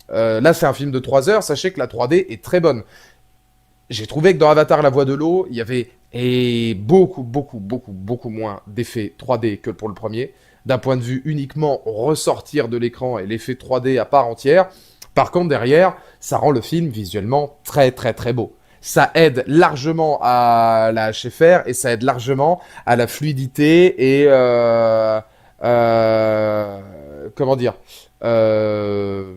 Là, c'est un film de 3 heures, sachez que la 3D est très bonne. J'ai trouvé que dans Avatar, la voix de l'eau, il y avait et beaucoup, beaucoup, beaucoup, beaucoup moins d'effets 3D que pour le premier. D'un point de vue uniquement ressortir de l'écran et l'effet 3D à part entière. Par contre, derrière, ça rend le film visuellement très, très, très beau. Ça aide largement à la HFR et ça aide largement à la fluidité et comment dire, euh,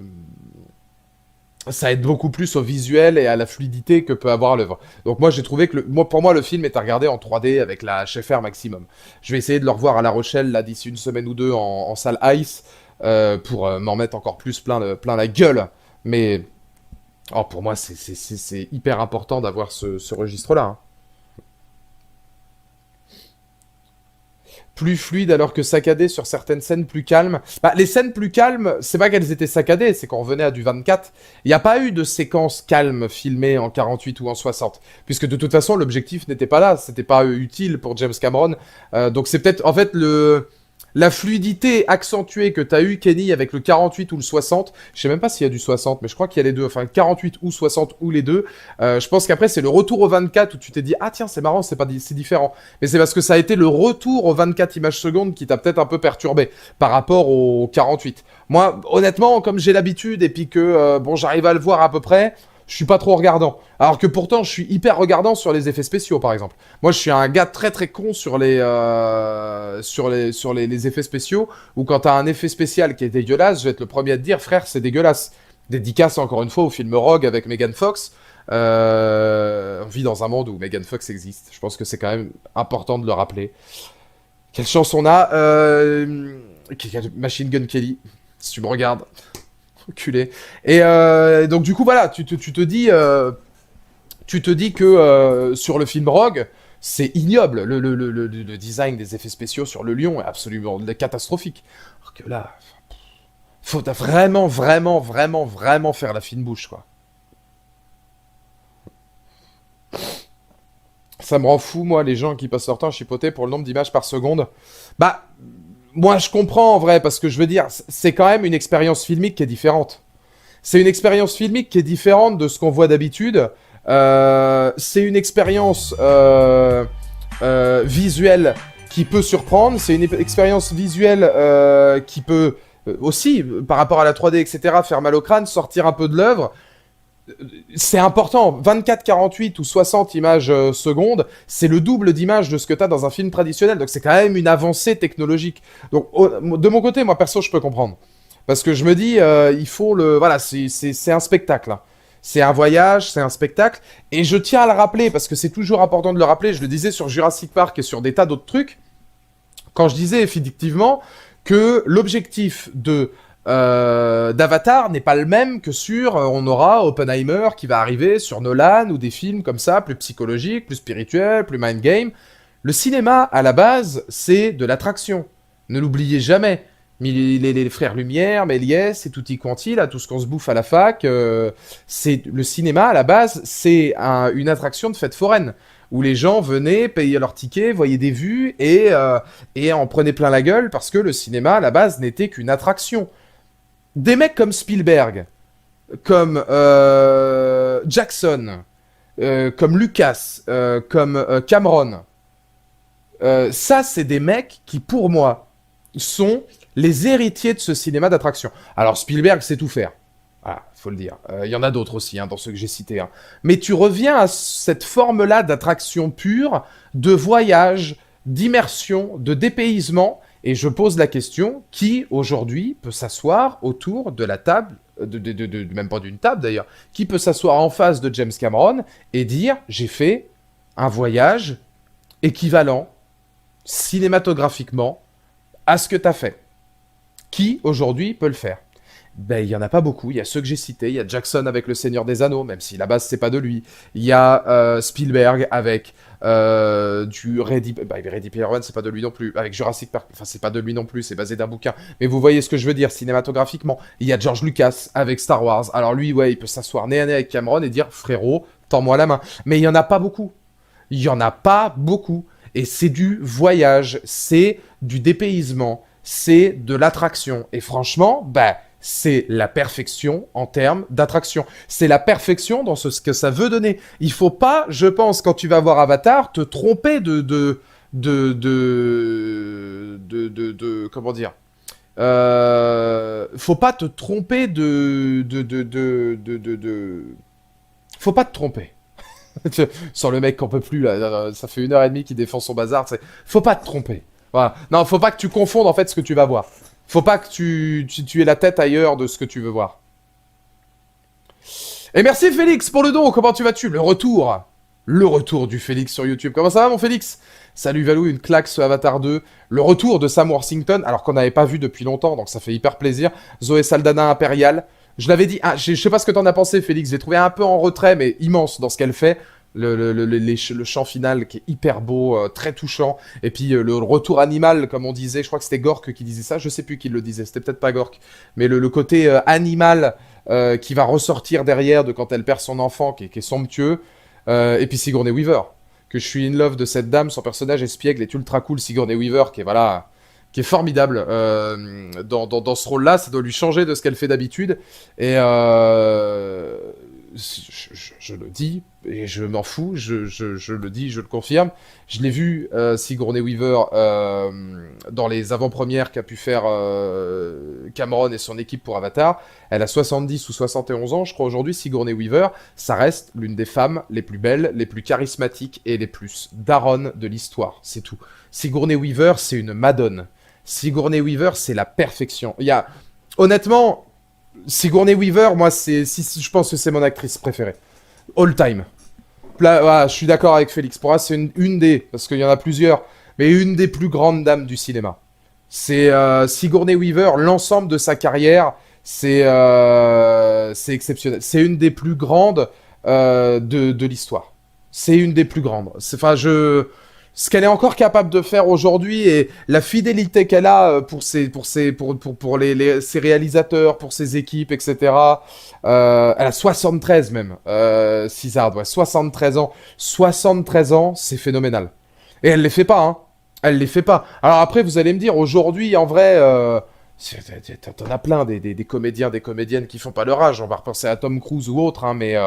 ça aide beaucoup plus au visuel et à la fluidité que peut avoir l'œuvre. Donc moi j'ai trouvé que pour moi le film est à regarder en 3D avec la HFR maximum. Je vais essayer de le revoir à La Rochelle là d'ici une semaine ou deux en salle Ice pour m'en mettre encore plus plein la gueule. Mais oh, pour moi c'est hyper important d'avoir ce registre-là, hein. Plus fluide alors que saccadé sur certaines scènes plus calmes. Bah, les scènes plus calmes, c'est pas qu'elles étaient saccadées, c'est qu'on revenait à du 24. Il n'y a pas eu de séquence calme filmée en 48 ou en 60, puisque de toute façon l'objectif n'était pas là, c'était pas utile pour James Cameron. Donc c'est peut-être en fait la fluidité accentuée que t'as eu, Kenny, avec le 48 ou le 60. Je sais même pas s'il y a du 60, mais je crois qu'il y a les deux. Enfin, 48 ou 60 ou les deux. Je pense qu'après, c'est le retour au 24 où tu t'es dit, ah tiens, c'est marrant, c'est différent. Mais c'est parce que ça a été le retour aux 24 images secondes qui t'a peut-être un peu perturbé par rapport au 48. Moi, honnêtement, comme j'ai l'habitude et puis que, bon, j'arrive à le voir à peu près, je suis pas trop regardant. Alors que pourtant, je suis hyper regardant sur les effets spéciaux, par exemple. Moi, je suis un gars très très con sur les effets spéciaux, où quand t'as un effet spécial qui est dégueulasse, je vais être le premier à te dire, frère, c'est dégueulasse. Dédicace encore une fois au film Rogue avec Megan Fox. On vit dans un monde où Megan Fox existe. Je pense que c'est quand même important de le rappeler. Quelle chance on a Machine Gun Kelly, si tu me regardes. Enculé. Et donc du coup voilà, tu te dis que sur le film Rogue, c'est ignoble. Le design des effets spéciaux sur le lion est absolument catastrophique. Alors que là, faut vraiment, vraiment, vraiment, vraiment faire la fine bouche, quoi. Ça me rend fou, moi, les gens qui passent leur temps à chipoter pour le nombre d'images par seconde. Bah, moi, je comprends en vrai, parce que je veux dire, c'est quand même une expérience filmique qui est différente. C'est une expérience filmique qui est différente de ce qu'on voit d'habitude. C'est une expérience visuelle qui peut surprendre. C'est une expérience visuelle qui peut aussi, par rapport à la 3D, etc., faire mal au crâne, sortir un peu de l'œuvre. C'est important. 24, 48 ou 60 images secondes, c'est le double d'images de ce que tu as dans un film traditionnel. Donc c'est quand même une avancée technologique. Donc de mon côté, moi perso, je peux comprendre. Parce que je me dis, il faut le... Voilà, c'est un spectacle, hein. C'est un voyage, c'est un spectacle. Et je tiens à le rappeler, parce que c'est toujours important de le rappeler. Je le disais sur Jurassic Park et sur des tas d'autres trucs. Quand je disais effectivement que l'objectif d'Avatar n'est pas le même que sur... on aura Oppenheimer qui va arriver sur Nolan ou des films comme ça, plus psychologiques, plus spirituels, plus mind game. Le cinéma, à la base, c'est de l'attraction. Ne l'oubliez jamais. Les frères Lumière, Méliès et tutti quanti, là, tout ce qu'on se bouffe à la fac, c'est le cinéma à la base, c'est une attraction de fête foraine où les gens venaient payer leur ticket, voyaient des vues et en prenaient plein la gueule parce que le cinéma à la base n'était qu'une attraction. Des mecs comme Spielberg, comme Jackson, comme Lucas, comme Cameron, ça c'est des mecs qui pour moi sont les héritiers de ce cinéma d'attraction. Alors Spielberg sait tout faire. Voilà, faut le dire. Il y en a d'autres aussi, hein, dans ceux que j'ai cités, hein. Mais tu reviens à cette forme-là d'attraction pure, de voyage, d'immersion, de dépaysement. Et je pose la question, qui aujourd'hui peut s'asseoir autour de la table, même pas d'une table d'ailleurs, qui peut s'asseoir en face de James Cameron et dire, j'ai fait un voyage équivalent, cinématographiquement, à ce que tu as fait. Qui, aujourd'hui, peut le faire? Ben, il y en a pas beaucoup. Il y a ceux que j'ai cités. Il y a Jackson avec Le Seigneur des Anneaux, même si la base, c'est pas de lui. Il y a Spielberg avec du Ready Player One, c'est pas de lui non plus. Avec Jurassic Park, enfin, c'est pas de lui non plus, c'est basé d'un bouquin. Mais vous voyez ce que je veux dire, cinématographiquement. Il y a George Lucas avec Star Wars. Alors lui, ouais, il peut s'asseoir nez à nez avec Cameron et dire, frérot, tends-moi la main. Mais il y en a pas beaucoup. Il y en a pas beaucoup. Et c'est du voyage, c'est du dépaysement, c'est de l'attraction. Et franchement, bah, c'est la perfection en termes d'attraction. C'est la perfection dans ce que ça veut donner. Il faut pas, je pense, quand tu vas voir Avatar, te tromper comment dire, faut pas te tromper faut pas te tromper. Sur le mec qu'on peut plus, là, ça fait 1h30 qu'il défend son bazar, faut pas te tromper. Voilà. Non, faut pas que tu confondes en fait ce que tu vas voir. Faut pas que tu aies la tête ailleurs de ce que tu veux voir. Et merci Félix pour le don, comment tu vas-tu? Le retour. Le retour du Félix sur YouTube. Comment ça va mon Félix? Salut Valou, une claque sur Avatar 2. Le retour de Sam Worthington, alors qu'on n'avait pas vu depuis longtemps, donc ça fait hyper plaisir. Zoé Saldana Impérial. Je l'avais dit, je sais pas ce que t'en as pensé Félix, j'ai trouvé un peu en retrait, mais immense dans ce qu'elle fait. Le chant final qui est hyper beau, très touchant. Et puis le retour animal, comme on disait, je crois que c'était Gork qui disait ça, je sais plus qui le disait, c'était peut-être pas Gork. Mais le côté animal qui va ressortir derrière de quand elle perd son enfant, qui est somptueux. Et puis Sigourney Weaver, que je suis in love de cette dame, son personnage espiègle est ultra cool. Sigourney Weaver, qui est voilà, qui est formidable dans ce rôle-là, ça doit lui changer de ce qu'elle fait d'habitude. Et je le dis, et je m'en fous, je le dis, je le confirme. Je l'ai vu, Sigourney Weaver, dans les avant-premières qu'a pu faire Cameron et son équipe pour Avatar. Elle a 70 ou 71 ans, je crois, aujourd'hui. Sigourney Weaver, ça reste l'une des femmes les plus belles, les plus charismatiques et les plus daronnes de l'histoire. C'est tout. Sigourney Weaver, c'est une madone. Sigourney Weaver, c'est la perfection. Il y a... Honnêtement, Sigourney Weaver, moi, je pense que c'est mon actrice préférée. All time. Là, voilà, je suis d'accord avec Félix. Pour moi, c'est une des, parce qu'il y en a plusieurs, mais une des plus grandes dames du cinéma. C'est Sigourney Weaver, l'ensemble de sa carrière, c'est exceptionnel. C'est une des plus grandes de l'histoire. C'est une des plus grandes. Enfin, ce qu'elle est encore capable de faire aujourd'hui et la fidélité qu'elle a pour ses réalisateurs, pour ses équipes, etc. Elle a 73 même, César, ouais, 73 ans. 73 ans, c'est phénoménal. Et elle les fait pas, hein. Elle les fait pas. Alors après, vous allez me dire, aujourd'hui, en vrai, t'en as plein des comédiens, des comédiennes qui font pas leur âge. On va repenser à Tom Cruise ou autre, hein, mais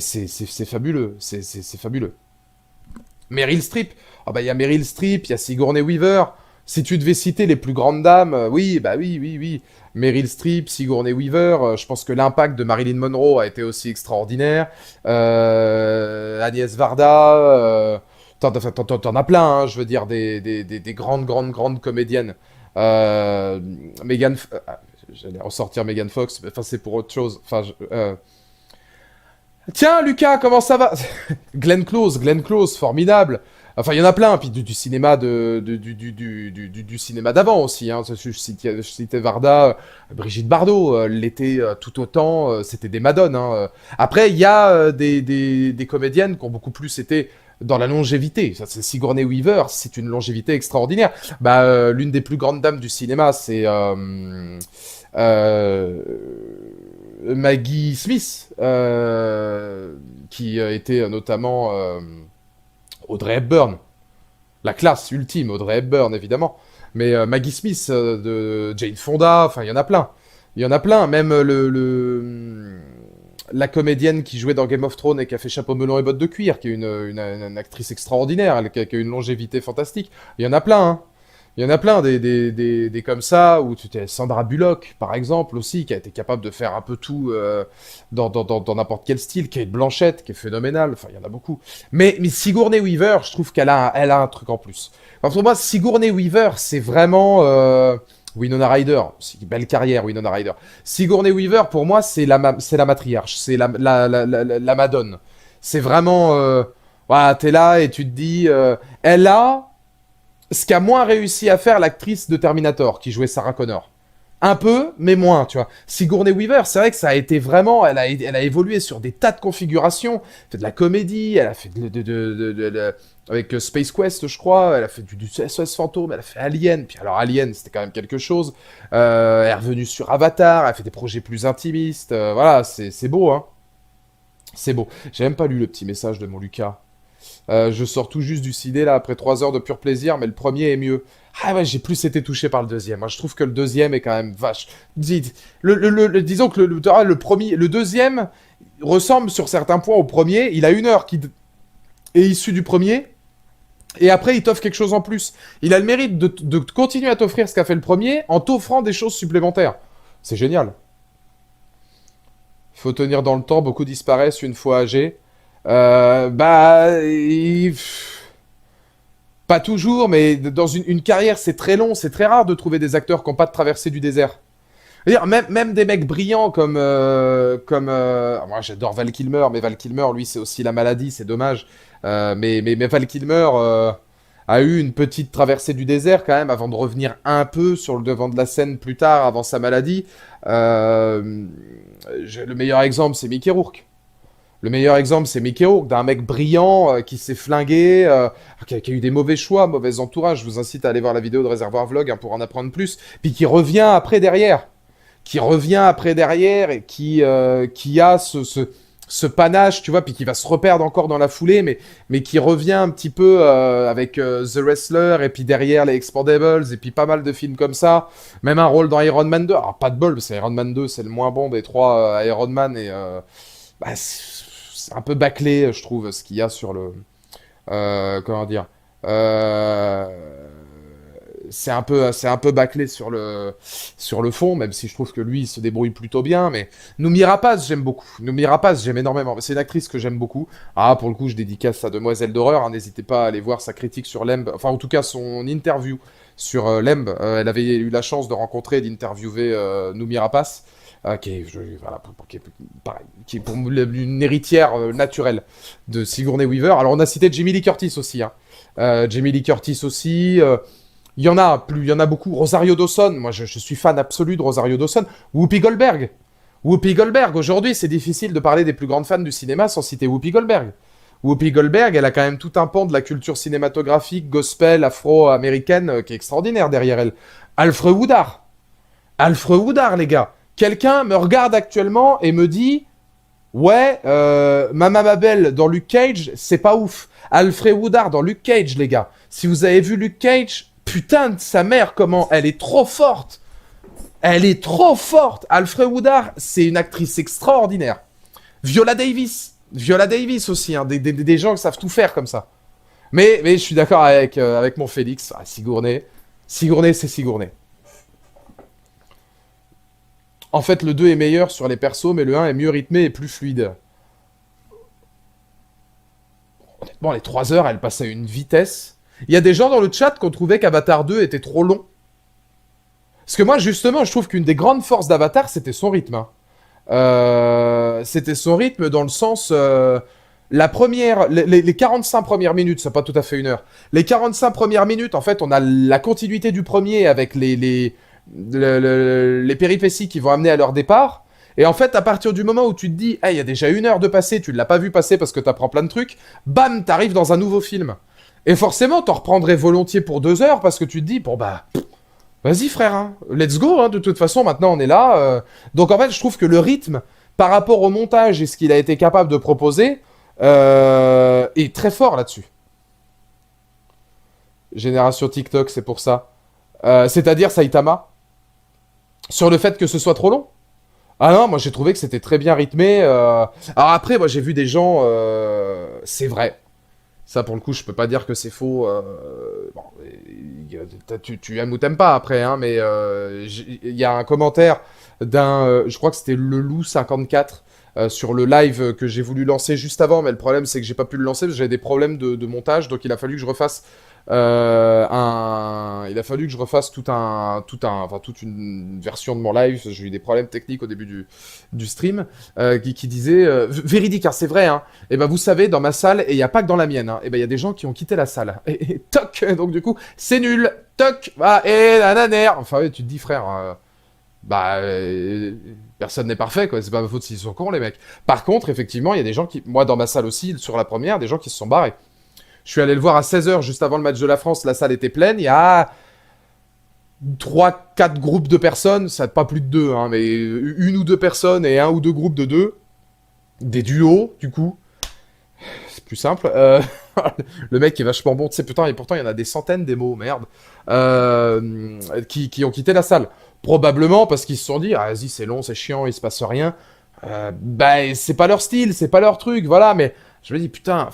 c'est fabuleux. C'est fabuleux. Meryl Streep. Ah bah il y a Meryl Streep, il y a Sigourney Weaver. Si tu devais citer les plus grandes dames, oui, bah oui. Meryl Streep, Sigourney Weaver, je pense que l'impact de Marilyn Monroe a été aussi extraordinaire. Agnès Varda, t'en as plein, hein, je veux dire, des grandes comédiennes. J'allais ressortir Megan Fox, mais enfin c'est pour autre chose. Enfin, tiens, Lucas, comment ça va? Glenn Close, formidable. Enfin, il y en a plein, puis du cinéma du cinéma d'avant aussi. Hein. Je citais Varda, Brigitte Bardot, l'était tout autant, c'était des madones. Hein. Après, il y a des comédiennes qui ont beaucoup plus été dans la longévité. Ça, c'est Sigourney Weaver, c'est une longévité extraordinaire. Bah, l'une des plus grandes dames du cinéma, c'est Maggie Smith, qui était notamment Audrey Hepburn. La classe ultime, Audrey Hepburn, évidemment. Mais Maggie Smith, de Jane Fonda, enfin, il y en a plein. Il y en a plein. Même la comédienne qui jouait dans Game of Thrones et qui a fait Chapeau melon et bottes de cuir, qui est une actrice extraordinaire, qui a une longévité fantastique. Il y en a plein, hein. Il y en a plein des comme ça, où tu t'es Sandra Bullock, par exemple, aussi, qui a été capable de faire un peu tout dans n'importe quel style. Kate Blanchett, qui est phénoménale. Enfin, il y en a beaucoup. Mais Sigourney Weaver, je trouve qu'elle a un truc en plus. Enfin, pour moi, Sigourney Weaver, c'est vraiment... Winona Ryder, belle carrière, Winona Ryder. Sigourney Weaver, pour moi, c'est la matriarche, c'est la madone. C'est vraiment... voilà, t'es là et tu te dis... elle a... ce qu'a moins réussi à faire l'actrice de Terminator, qui jouait Sarah Connor. Un peu, mais moins, tu vois. Sigourney Weaver, c'est vrai que ça a été vraiment... Elle a évolué sur des tas de configurations. Elle a fait de la comédie, elle a fait avec Space Quest, je crois. Elle a fait du SOS Fantôme, elle a fait Alien. Puis alors Alien, c'était quand même quelque chose. Elle est revenue sur Avatar, elle a fait des projets plus intimistes. Voilà, c'est beau, hein. C'est beau. J'ai même pas lu le petit message de mon Lucas. Je sors tout juste du ciné là après 3 heures de pur plaisir, mais le premier est mieux. Ah ouais, j'ai plus été touché par le deuxième. Moi, je trouve que le deuxième est quand même vache. Disons que le premier, le deuxième ressemble sur certains points au premier. Il a 1 heure qui est issue du premier. Et après, il t'offre quelque chose en plus. Il a le mérite de continuer à t'offrir ce qu'a fait le premier en t'offrant des choses supplémentaires. C'est génial. Faut tenir dans le temps, beaucoup disparaissent une fois âgés. Pas toujours, mais dans une carrière, c'est très long, c'est très rare de trouver des acteurs qui n'ont pas de traversée du désert. C'est-à-dire, même des mecs brillants moi, j'adore Val Kilmer, mais Val Kilmer, lui, c'est aussi la maladie, c'est dommage. Mais Val Kilmer a eu une petite traversée du désert quand même avant de revenir un peu sur le devant de la scène plus tard, avant sa maladie. Le meilleur exemple, c'est Mickey Rourke. Le meilleur exemple, c'est Mickey Rourke, d'un mec brillant qui s'est flingué, qui a eu des mauvais choix, mauvais entourage. Je vous incite à aller voir la vidéo de Réservoir Vlog pour en apprendre plus. Puis qui revient après derrière. Et qui a ce panache, tu vois, puis qui va se reperdre encore dans la foulée, mais qui revient un petit peu avec The Wrestler, et puis derrière les Expendables, et puis pas mal de films comme ça. Même un rôle dans Iron Man 2. Alors, pas de bol, parce que Iron Man 2, c'est le moins bon des 3 Iron Man, et c'est un peu bâclé, je trouve, ce qu'il y a sur le... comment dire c'est un peu bâclé sur le fond, même si je trouve que lui, il se débrouille plutôt bien. Mais Noomi Rapace, j'aime beaucoup. Noomi Rapace, j'aime énormément. C'est une actrice que j'aime beaucoup. Ah, pour le coup, je dédicace à Demoiselle d'horreur. Hein. N'hésitez pas à aller voir sa critique sur Lemb. Enfin, en tout cas, son interview sur Lemb. Elle avait eu la chance de rencontrer et d'interviewer Noomi Rapace. Qui est pour une héritière naturelle de Sigourney Weaver. Alors, on a cité Jamie Lee Curtis aussi. Hein. Jamie Lee Curtis aussi. Il y en a beaucoup. Rosario Dawson, moi je suis fan absolu de Rosario Dawson. Whoopi Goldberg. Whoopi Goldberg, aujourd'hui c'est difficile de parler des plus grandes fans du cinéma sans citer Whoopi Goldberg. Whoopi Goldberg, elle a quand même tout un pan de la culture cinématographique, gospel, afro-américaine qui est extraordinaire derrière elle. Alfred Woodard. Alfred Woodard, les gars. Quelqu'un me regarde actuellement et me dit ouais, Mama Babel dans Luke Cage, c'est pas ouf. Alfred Woodard dans Luke Cage, les gars. Si vous avez vu Luke Cage, putain de sa mère, comment elle est trop forte. Elle est trop forte. Alfred Woodard, c'est une actrice extraordinaire. Viola Davis aussi, hein, des gens qui savent tout faire comme ça. Mais je suis d'accord avec mon Félix. Ah, Sigourney, c'est Sigourney. En fait, le 2 est meilleur sur les persos, mais le 1 est mieux rythmé et plus fluide. Honnêtement, les 3 heures, elles passent à une vitesse. Il y a des gens dans le chat qui ont trouvé qu'Avatar 2 était trop long. Parce que moi, justement, je trouve qu'une des grandes forces d'Avatar, c'était son rythme. Hein. C'était son rythme dans le sens... les 45 premières minutes, c'est pas tout à fait 1 heure. Les 45 premières minutes, en fait, on a la continuité du premier avec les péripéties qui vont amener à leur départ. Et en fait, à partir du moment où tu te dis, il y a déjà 1 heure de passé, tu ne l'as pas vu passer parce que tu apprends plein de trucs, bam, t'arrives dans un nouveau film. Et forcément, t'en reprendrais volontiers pour 2 heures parce que tu te dis, bon bah, vas-y frère, hein, let's go, hein, de toute façon, maintenant on est là. Donc en fait, je trouve que le rythme, par rapport au montage et ce qu'il a été capable de proposer, est très fort là-dessus. Génération TikTok, c'est pour ça. C'est-à-dire Saitama, sur le fait que ce soit trop long. Ah non, moi j'ai trouvé que c'était très bien rythmé. Alors après, moi j'ai vu des gens, c'est vrai. Ça, pour le coup, je peux pas dire que c'est faux. Bon, tu aimes ou t'aimes pas après, hein, mais il y a un commentaire d'un, je crois que c'était le Loup 54 sur le live que j'ai voulu lancer juste avant, mais le problème c'est que j'ai pas pu le lancer parce que j'avais des problèmes de montage, donc il a fallu que je refasse toute une version de mon live. J'ai eu des problèmes techniques au début du stream qui disait véridique, hein, c'est vrai, hein. Et ben vous savez, dans ma salle, et il n'y a pas que dans la mienne, hein, et ben il y a des gens qui ont quitté la salle. Et toc, donc du coup, c'est nul, toc, et nananer. Enfin, ouais, tu te dis, frère, personne n'est parfait, quoi. C'est pas ma faute s'ils sont cons, les mecs. Par contre, effectivement, il y a des gens qui, moi dans ma salle aussi, sur la première, des gens qui se sont barrés. Je suis allé le voir à 16h, juste avant le match de la France, la salle était pleine, il y a 3-4 groupes de personnes, ça pas plus de 2, hein, mais 1 ou 2 personnes et 1 ou 2 groupes de 2. Des duos, du coup. C'est plus simple. Le mec est vachement bon, tu sais, putain, et pourtant il y en a des centaines des mots, merde, qui ont quitté la salle. Probablement parce qu'ils se sont dit, ah, vas-y, c'est long, c'est chiant, il se passe rien. Bah, c'est pas leur style, c'est pas leur truc, voilà, mais je me dis, putain,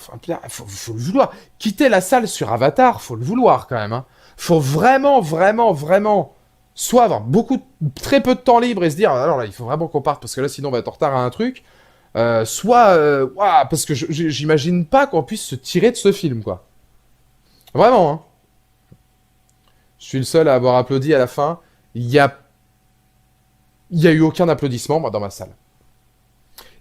faut le vouloir. Quitter la salle sur Avatar, faut le vouloir quand même, hein. Faut vraiment, vraiment, vraiment, soit avoir très peu de temps libre et se dire, alors là, il faut vraiment qu'on parte parce que là, sinon, on va être en retard à un truc. Soit, ouah, parce que j'imagine pas qu'on puisse se tirer de ce film, quoi. Vraiment, hein. Je suis le seul à avoir applaudi à la fin. Il y a, il y a eu aucun applaudissement, moi, dans ma salle.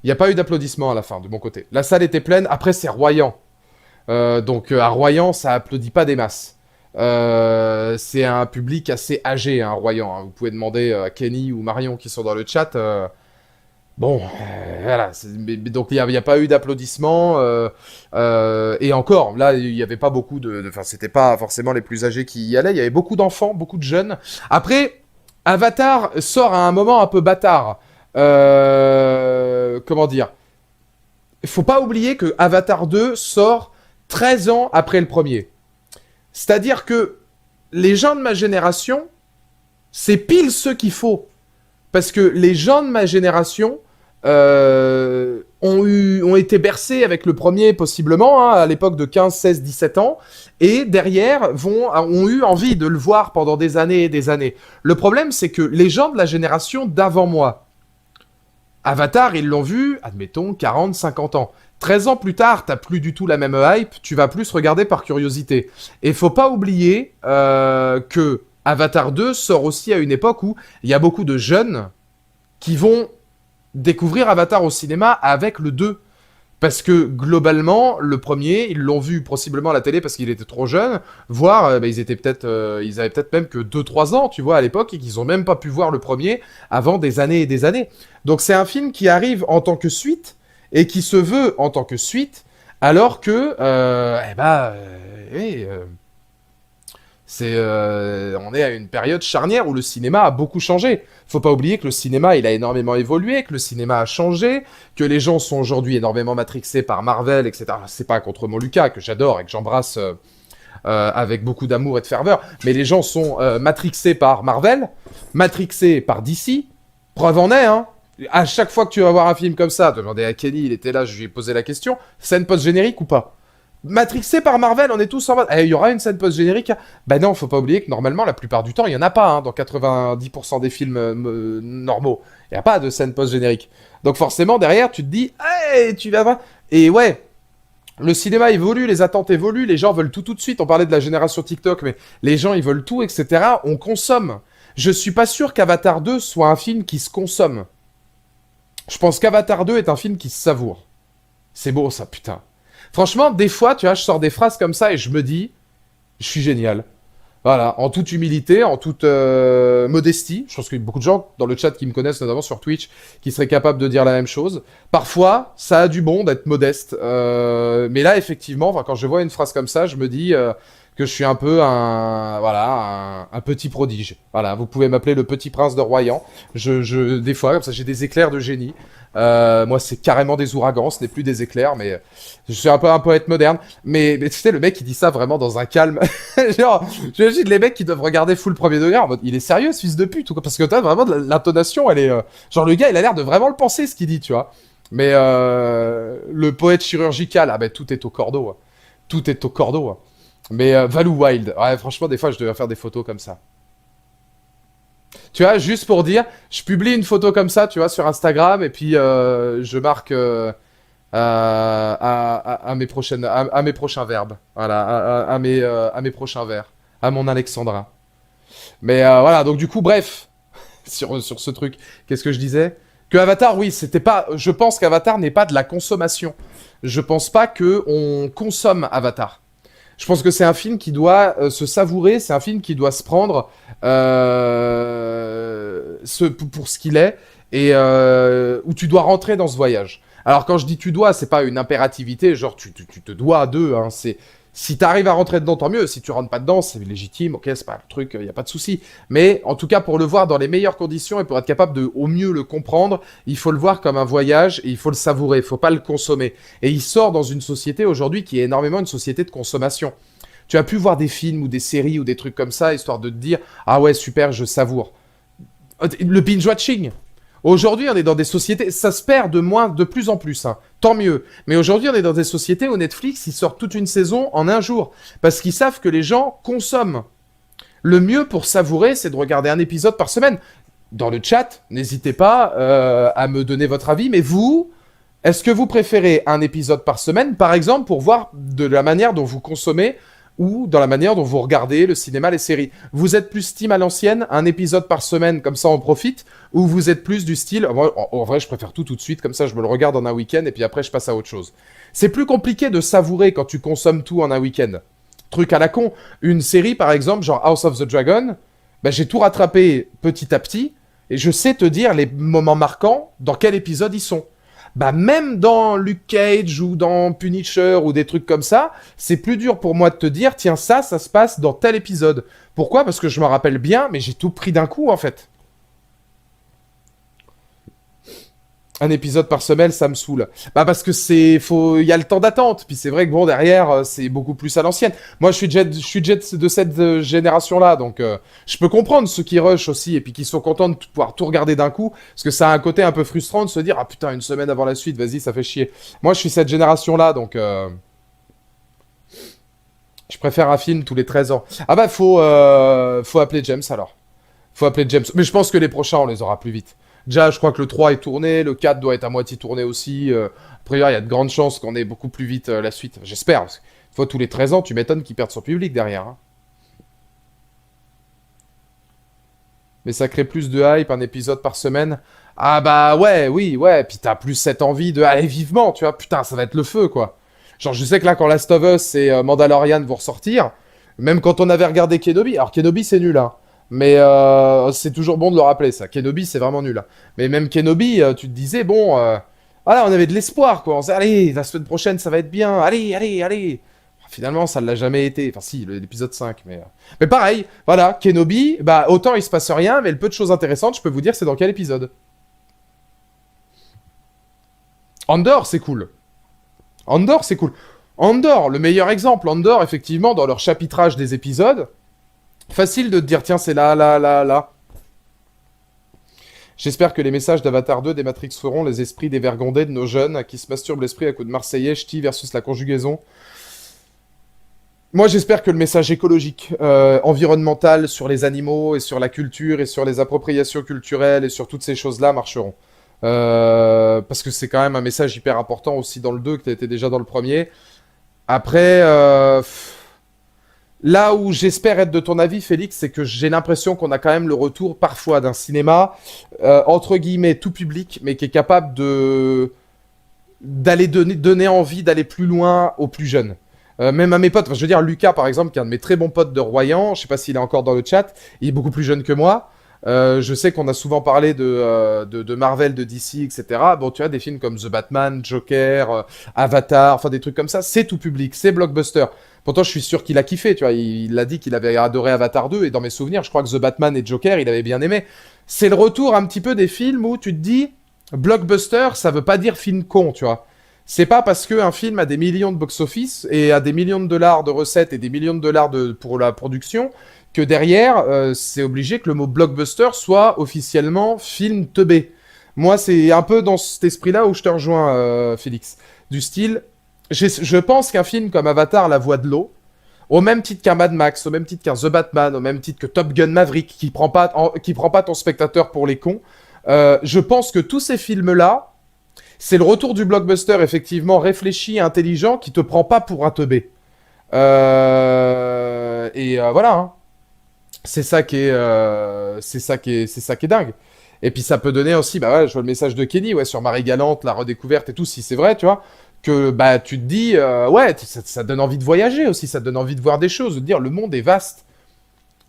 Il n'y a pas eu d'applaudissement à la fin, de mon côté. La salle était pleine. Après, c'est Royan. Donc, à Royan, ça applaudit pas des masses. C'est un public assez âgé, hein, Royan, hein. Vous pouvez demander à Kenny ou Marion qui sont dans le chat. Bon, voilà. Donc, il y a pas eu d'applaudissements. Et encore, là, il n'y avait pas beaucoup enfin, c'était pas forcément les plus âgés qui y allaient. Il y avait beaucoup d'enfants, beaucoup de jeunes. Après, Avatar sort à un moment un peu bâtard. Comment dire? Il faut pas oublier que Avatar 2 sort 13 ans après le premier. C'est-à-dire que les gens de ma génération, c'est pile ce qu'il faut. Parce que les gens de ma génération ont été bercés avec le premier, possiblement, hein, à l'époque de 15, 16, 17 ans, et derrière ont eu envie de le voir pendant des années et des années. Le problème, c'est que les gens de la génération d'avant moi, Avatar, ils l'ont vu, admettons, 40, 50 ans. 13 ans plus tard, t'as plus du tout la même hype, tu vas plus regarder par curiosité. Et faut pas oublier que Avatar 2 sort aussi à une époque où il y a beaucoup de jeunes qui vont découvrir Avatar au cinéma avec le 2. Parce que globalement, le premier, ils l'ont vu possiblement à la télé parce qu'il était trop jeune, voire ils avaient peut-être même que 2-3 ans, tu vois, à l'époque, et qu'ils ont même pas pu voir le premier avant des années et des années. Donc c'est un film qui arrive en tant que suite, et qui se veut en tant que suite, alors que, on est à une période charnière où le cinéma a beaucoup changé. Faut pas oublier que le cinéma, il a énormément évolué, que le cinéma a changé, que les gens sont aujourd'hui énormément matrixés par Marvel, etc. C'est pas contre mon Lucas, que j'adore et que j'embrasse avec beaucoup d'amour et de ferveur, mais les gens sont matrixés par Marvel, matrixés par DC. Preuve en est, hein. À chaque fois que tu vas voir un film comme ça, demandez à Kenny, il était là, je lui ai posé la question, scène post-générique ou pas? Matrixé par Marvel, on est tous en mode. Il y aura une scène post-générique. Ben non, faut pas oublier que normalement, la plupart du temps, il y en a pas, hein, dans 90% des films normaux. Il y a pas de scène post-générique. Donc forcément, derrière, tu te dis, hey, tu vas voir. Et ouais, le cinéma évolue, les attentes évoluent, les gens veulent tout de suite. On parlait de la génération TikTok, mais les gens, ils veulent tout, etc. On consomme. Je suis pas sûr qu'Avatar 2 soit un film qui se consomme. Je pense qu'Avatar 2 est un film qui se savoure. C'est beau, ça, putain. Franchement, des fois, tu vois, je sors des phrases comme ça et je me dis, je suis génial. Voilà, en toute humilité, en toute modestie. Je pense qu'il y a beaucoup de gens dans le chat qui me connaissent, notamment sur Twitch, qui seraient capables de dire la même chose. Parfois, ça a du bon d'être modeste. Mais là, effectivement, quand je vois une phrase comme ça, je me dis que je suis un peu un petit prodige. Voilà, vous pouvez m'appeler le petit prince de Royan. Des fois, comme ça, j'ai des éclairs de génie. Moi, c'est carrément des ouragans, ce n'est plus des éclairs, mais je suis un peu un poète moderne. Mais tu sais, le mec, il dit ça vraiment dans un calme. Genre, j'imagine les mecs qui doivent regarder full premier degré en mode, il est sérieux, ce fils de pute, ou quoi? Parce que t'as vraiment l'intonation, elle est... genre, le gars, il a l'air de vraiment le penser, ce qu'il dit, tu vois. Mais le poète chirurgical, ah ben, tout est au cordeau. Hein. Tout est au cordeau. Hein. Mais Valou Wild, ouais, franchement, des fois, je devais faire des photos comme ça. Tu vois, juste pour dire, je publie une photo comme ça, tu vois, sur Instagram, et puis je marque à mes prochains verbes. Voilà, à mes prochains vers. À mon Alexandra. Mais voilà, donc du coup, bref, sur ce truc, qu'est-ce que je disais? Que Avatar, oui, c'était pas... Je pense qu'Avatar n'est pas de la consommation. Je pense pas que on consomme Avatar. Je pense que c'est un film qui doit se savourer, c'est un film qui doit se prendre pour ce qu'il est, et où tu dois rentrer dans ce voyage. Alors quand je dis tu dois, c'est pas une impérativité, genre tu te dois d'eux, hein, Si t'arrives à rentrer dedans, tant mieux. Si tu rentres pas dedans, c'est légitime, ok, c'est pas le truc, y a pas de souci. Mais en tout cas, pour le voir dans les meilleures conditions et pour être capable de au mieux le comprendre, il faut le voir comme un voyage et il faut le savourer, il faut pas le consommer. Et il sort dans une société aujourd'hui qui est énormément une société de consommation. Tu as pu voir des films ou des séries ou des trucs comme ça, histoire de te dire, ah ouais, super, je savoure. Le binge-watching. Aujourd'hui, on est dans des sociétés, ça se perd de plus en plus, hein. Tant mieux. Mais aujourd'hui, on est dans des sociétés où Netflix, ils sortent toute une saison en un jour. Parce qu'ils savent que les gens consomment. Le mieux pour savourer, c'est de regarder un épisode par semaine. Dans le chat, n'hésitez pas à me donner votre avis. Mais vous, est-ce que vous préférez un épisode par semaine, par exemple, pour voir de la manière dont vous consommez ou dans la manière dont vous regardez le cinéma, les séries? Vous êtes plus team à l'ancienne, un épisode par semaine, comme ça on profite, ou vous êtes plus du style, moi, en vrai je préfère tout de suite, comme ça je me le regarde en un week-end et puis après je passe à autre chose. C'est plus compliqué de savourer quand tu consommes tout en un week-end. Truc à la con, une série par exemple, genre House of the Dragon, ben, j'ai tout rattrapé petit à petit, et je sais te dire les moments marquants, dans quel épisode ils sont. Bah même dans Luke Cage ou dans Punisher ou des trucs comme ça, c'est plus dur pour moi de te dire, tiens ça se passe dans tel épisode. Pourquoi? Parce que je me rappelle bien, mais j'ai tout pris d'un coup en fait. Un épisode par semaine, ça me saoule. Bah parce que il y a le temps d'attente. Puis c'est vrai que bon derrière, c'est beaucoup plus à l'ancienne. Moi, je suis jet de cette génération-là, donc je peux comprendre ceux qui rushent aussi et puis qui sont contents de pouvoir tout regarder d'un coup, parce que ça a un côté un peu frustrant de se dire ah putain une semaine avant la suite, vas-y ça fait chier. Moi, je suis cette génération-là, donc je préfère un film tous les 13 ans. Ah bah faut appeler James alors. Faut appeler James. Mais je pense que les prochains, on les aura plus vite. Déjà, je crois que le 3 est tourné, le 4 doit être à moitié tourné aussi. Après, il y a de grandes chances qu'on ait beaucoup plus vite la suite. J'espère. Parce que, fois tous les 13 ans, tu m'étonnes qu'ils perdent son public derrière, hein. Mais ça crée plus de hype, un épisode par semaine. Ah bah ouais, oui, ouais. Puis t'as plus cette envie de aller vivement, tu vois. Putain, ça va être le feu, quoi. Genre, je sais que là, quand Last of Us et Mandalorian vont ressortir, même quand on avait regardé Kenobi, alors Kenobi, c'est nul, hein. Mais c'est toujours bon de le rappeler, ça. Kenobi, c'est vraiment nul, hein. Mais même Kenobi, tu te disais, bon, voilà, on avait de l'espoir, quoi. On se disait, allez, la semaine prochaine, ça va être bien. Allez, allez, allez. Finalement, ça ne l'a jamais été. Enfin, si, l'épisode 5, mais pareil, voilà, Kenobi, bah, autant il se passe rien, mais le peu de choses intéressantes, je peux vous dire, c'est dans quel épisode. Andor, c'est cool. Andor, c'est cool. Andor, le meilleur exemple. Andor, effectivement, dans leur chapitrage des épisodes, facile de te dire, tiens, c'est là, là, là, là. J'espère que les messages d'Avatar 2 des Matrix feront les esprits dévergondés de nos jeunes qui se masturbent l'esprit à coups de Marseillais, ch'ti versus la conjugaison. Moi, j'espère que le message écologique, environnemental sur les animaux et sur la culture et sur les appropriations culturelles et sur toutes ces choses-là marcheront. Parce que c'est quand même un message hyper important aussi dans le 2 que tu étais déjà dans le premier. Après, là où j'espère être de ton avis, Félix, c'est que j'ai l'impression qu'on a quand même le retour parfois d'un cinéma, entre guillemets, tout public, mais qui est capable d'aller donner envie d'aller plus loin aux plus jeunes. Même à mes potes, enfin, je veux dire Lucas par exemple, qui est un de mes très bons potes de Royan, je sais pas s'il est encore dans le chat, il est beaucoup plus jeune que moi. Je sais qu'on a souvent parlé de Marvel, de DC, etc. Bon, tu as des films comme The Batman, Joker, Avatar, enfin des trucs comme ça, c'est tout public, c'est blockbuster. Pourtant, je suis sûr qu'il a kiffé, tu vois, il a dit qu'il avait adoré Avatar 2, et dans mes souvenirs, je crois que The Batman et Joker, il avait bien aimé. C'est le retour un petit peu des films où tu te dis, blockbuster, ça veut pas dire film con, tu vois. C'est pas parce qu'un film a des millions de box-office et a des millions de dollars de recettes et des millions de dollars pour la production que derrière, c'est obligé que le mot blockbuster soit officiellement film teubé. Moi, c'est un peu dans cet esprit-là où je te rejoins, Félix. Du style, je pense qu'un film comme Avatar, La Voix de l'eau, au même titre qu'un Mad Max, au même titre qu'un The Batman, au même titre que Top Gun Maverick, qui prend pas ton spectateur pour les cons, je pense que tous ces films-là, c'est le retour du blockbuster, effectivement, réfléchi et intelligent, qui te prend pas pour un teubé. Voilà, hein. C'est ça qui est dingue. Et puis ça peut donner aussi, bah ouais, je vois le message de Kenny, ouais, sur Marie-Galante, la redécouverte et tout, si c'est vrai, tu vois, que bah tu te dis, ouais, ça donne envie de voyager aussi, ça donne envie de voir des choses, de dire le monde est vaste.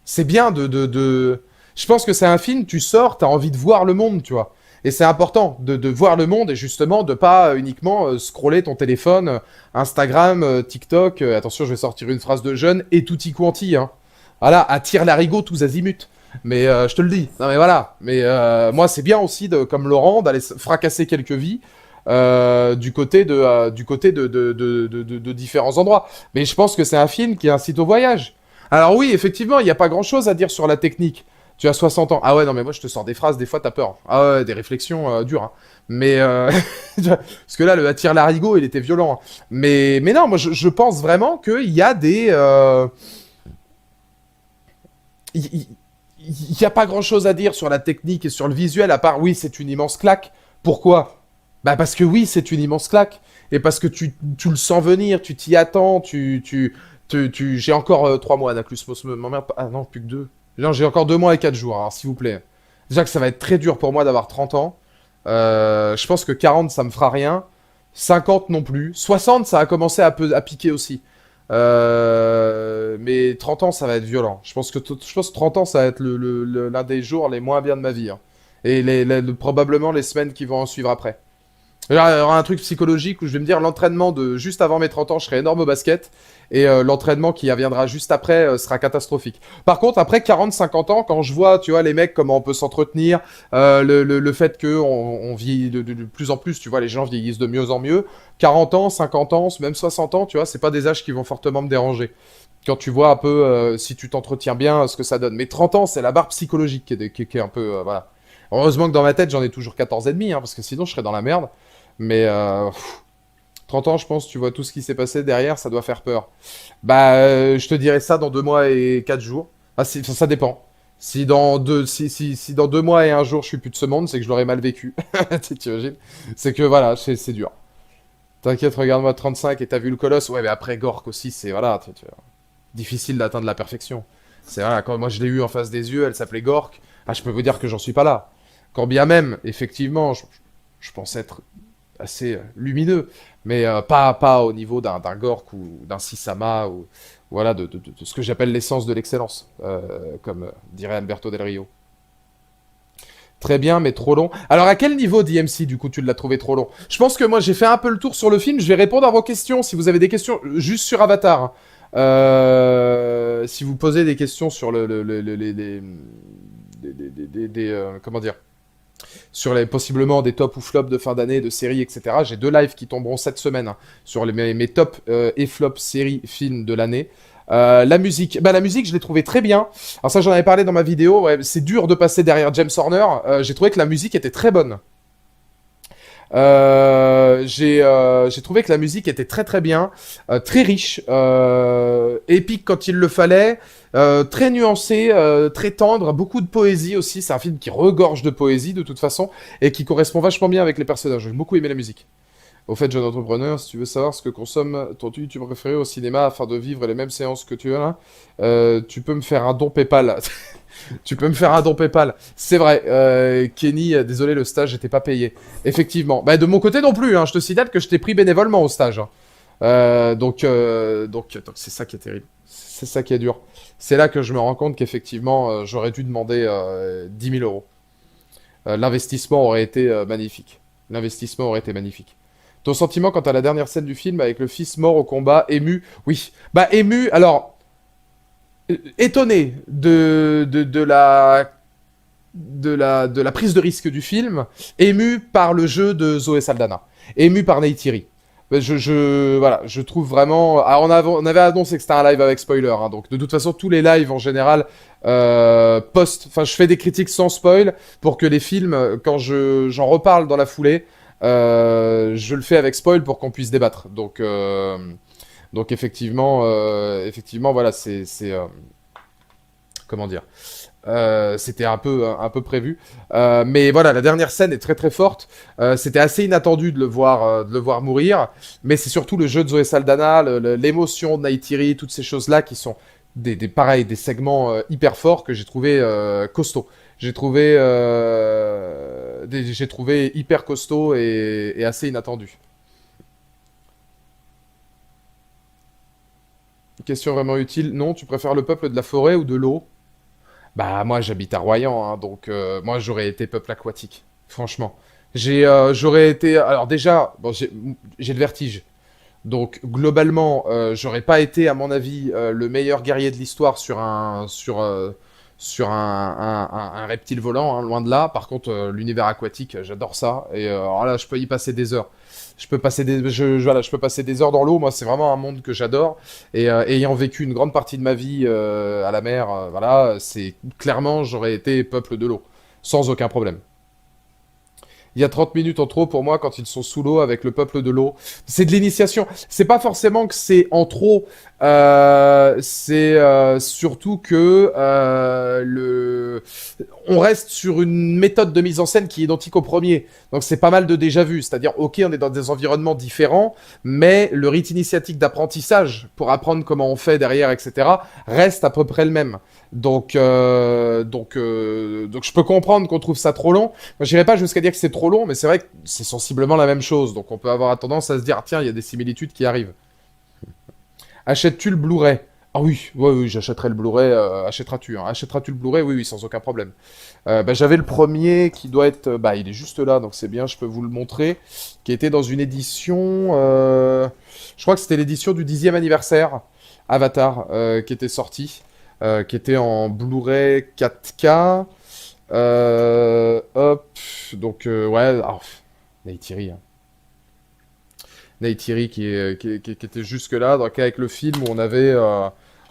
C'est bien de. Je pense que c'est un film, tu sors, t'as envie de voir le monde, tu vois. Et c'est important de voir le monde et justement de pas uniquement scroller ton téléphone, Instagram, TikTok. Attention, je vais sortir une phrase de jeune et tutti quanti. Hein. Voilà, attire l'arigot tous azimuts. Mais je te le dis. Non mais voilà. Mais moi, c'est bien aussi, comme Laurent, d'aller fracasser quelques vies. Du côté de différents endroits. Mais je pense que c'est un film qui incite au voyage. Alors oui, effectivement, il n'y a pas grand-chose à dire sur la technique. Tu as 60 ans. Ah ouais, non, mais moi, je te sors des phrases, des fois, t'as peur. Ah ouais, des réflexions dures. Hein. Mais, parce que là, le attire l'arigot, il était violent. Hein. Mais non, moi, je pense vraiment qu'il y a des... Il n'y a pas grand-chose à dire sur la technique et sur le visuel, à part, oui, c'est une immense claque. Pourquoi? Bah parce que oui, c'est une immense claque. Et parce que tu le sens venir, tu t'y attends, j'ai encore 3 mois, Anaclusmos m'emmerde pas. Ah non, plus que 2. Non, j'ai encore 2 mois et 4 jours, alors s'il vous plaît. Déjà que ça va être très dur pour moi d'avoir 30 ans. Je pense que 40, ça me fera rien. 50 non plus. 60, ça a commencé à piquer aussi. Mais 30 ans, ça va être violent. Je pense que 30 ans, ça va être l'un des jours les moins bien de ma vie. Hein. Et probablement les semaines qui vont en suivre après. Il y aura un truc psychologique où je vais me dire l'entraînement de juste avant mes 30 ans, je serai énorme au basket. Et l'entraînement qui viendra juste après sera catastrophique. Par contre, après 40-50 ans, quand je vois, tu vois, les mecs, comment on peut s'entretenir, le fait qu'on vieillit de plus en plus, tu vois, les gens vieillissent de mieux en mieux. 40 ans, 50 ans, même 60 ans, tu vois, c'est pas des âges qui vont fortement me déranger. Quand tu vois un peu, si tu t'entretiens bien, ce que ça donne. Mais 30 ans, c'est la barre psychologique qui est un peu, voilà. Heureusement que dans ma tête, j'en ai toujours 14 et demi, hein, parce que sinon, je serais dans la merde. Mais 30 ans, je pense, tu vois tout ce qui s'est passé derrière, ça doit faire peur. Bah, je te dirais ça dans 2 mois et 4 jours. Ah, ça dépend. Si dans 2 mois et 1 jour, je suis plus de ce monde, c'est que je l'aurais mal vécu. Tu imagines? C'est que voilà, c'est dur. T'inquiète, regarde-moi 35 et t'as vu le colosse. Ouais, mais après Gork aussi, c'est voilà, difficile d'atteindre la perfection. C'est voilà, quand moi je l'ai eu en face des yeux, elle s'appelait Gork. Ah, je peux vous dire que j'en suis pas là. Quand bien même, effectivement, je pense être assez lumineux, mais pas au niveau d'un Gork ou d'un Sisama, ou voilà, de ce que j'appelle l'essence de l'excellence, comme dirait Alberto Del Rio. Très bien, mais trop long. Alors, à quel niveau d'IMC, du coup, tu l'as trouvé trop long? Je pense que moi, j'ai fait un peu le tour sur le film. Je vais répondre à vos questions. Si vous avez des questions, juste sur Avatar. Hein. Si vous posez des questions sur comment dire, sur possiblement des tops ou flops de fin d'année, de séries, etc. J'ai 2 lives qui tomberont cette semaine hein, sur mes tops et flops séries, films de l'année. La musique, je l'ai trouvé très bien. Alors ça, j'en avais parlé dans ma vidéo. Ouais, c'est dur de passer derrière James Horner. J'ai trouvé que la musique était très bonne. J'ai trouvé que la musique était très très bien, très riche, épique quand il le fallait, très nuancé, très tendre, beaucoup de poésie aussi. C'est un film qui regorge de poésie de toute façon et qui correspond vachement bien avec les personnages. J'ai beaucoup aimé la musique. Au fait, jeune entrepreneur, si tu veux savoir ce que consomme ton YouTube préféré au cinéma afin de vivre les mêmes séances que tu as là, tu peux me faire un don PayPal. Tu peux me faire un don PayPal. C'est vrai, Kenny, désolé, le stage n'était pas payé. Effectivement. Bah, de mon côté non plus, hein. Je te signale que je t'ai pris bénévolement au stage. Hein. Donc c'est ça qui est terrible. C'est ça qui est dur. C'est là que je me rends compte qu'effectivement, j'aurais dû demander 10 000 euros. L'investissement aurait été magnifique. L'investissement aurait été magnifique. Ton sentiment quant à la dernière scène du film avec le fils mort au combat, ému? Oui. Bah, ému, alors, étonné de la prise de risque du film, ému par le jeu de Zoé Saldana, ému par Neytiri. Voilà, je trouve vraiment. Ah, on avait annoncé que c'était un live avec spoiler, hein, donc de toute façon tous les lives en général enfin je fais des critiques sans spoil pour que les films, quand j'en reparle dans la foulée, je le fais avec spoil pour qu'on puisse débattre. Donc effectivement, voilà, comment dire, c'était un peu prévu. Mais voilà, la dernière scène est très très forte. C'était assez inattendu de le voir mourir. Mais c'est surtout le jeu de Zoé Saldana, l'émotion de Neytiri, toutes ces choses-là qui sont pareil, des segments hyper forts que j'ai trouvé costauds. J'ai trouvé hyper costaud et assez inattendu. Question vraiment utile. Non, tu préfères le peuple de la forêt ou de l'eau? Bah moi j'habite à Royan, hein, donc moi j'aurais été peuple aquatique. franchement. J'aurais été. Alors déjà, bon, j'ai le vertige. Donc globalement, j'aurais pas été, à mon avis, le meilleur guerrier de l'histoire sur un reptile volant, hein, loin de là. Par contre, l'univers aquatique, j'adore ça. Et alors là, je peux y passer des heures. Voilà, je peux passer des heures dans l'eau. Moi, c'est vraiment un monde que j'adore. Et ayant vécu une grande partie de ma vie à la mer, voilà, c'est clairement, j'aurais été peuple de l'eau, sans aucun problème. Il y a 30 minutes en trop pour moi quand ils sont sous l'eau avec le peuple de l'eau. C'est de l'initiation. C'est pas forcément que c'est en trop. C'est surtout que on reste sur une méthode de mise en scène qui est identique au premier. Donc c'est pas mal de déjà vu. C'est-à-dire, ok, on est dans des environnements différents, mais le rite initiatique d'apprentissage pour apprendre comment on fait derrière, etc., reste à peu près le même. Donc je peux comprendre qu'on trouve ça trop long. Moi, j'irai pas jusqu'à dire que c'est trop long, mais c'est vrai que c'est sensiblement la même chose. Donc on peut avoir tendance à se dire, ah, tiens, il y a des similitudes qui arrivent. Achètes-tu le Blu-ray? Ah oui, oui, oui, j'achèterai le Blu-ray. Achèteras-tu, hein? Achèteras-tu le Blu-ray? Oui, oui, sans aucun problème. Bah, j'avais le premier qui doit être, bah, il est juste là, donc c'est bien, je peux vous le montrer, qui était dans une édition, je crois que c'était l'édition du 10e anniversaire Avatar, qui était sortie, qui était en Blu-ray 4K. Hop, donc ouais, ah, Neytiri, hein. Neytiri qui était jusque là, donc avec le film où on avait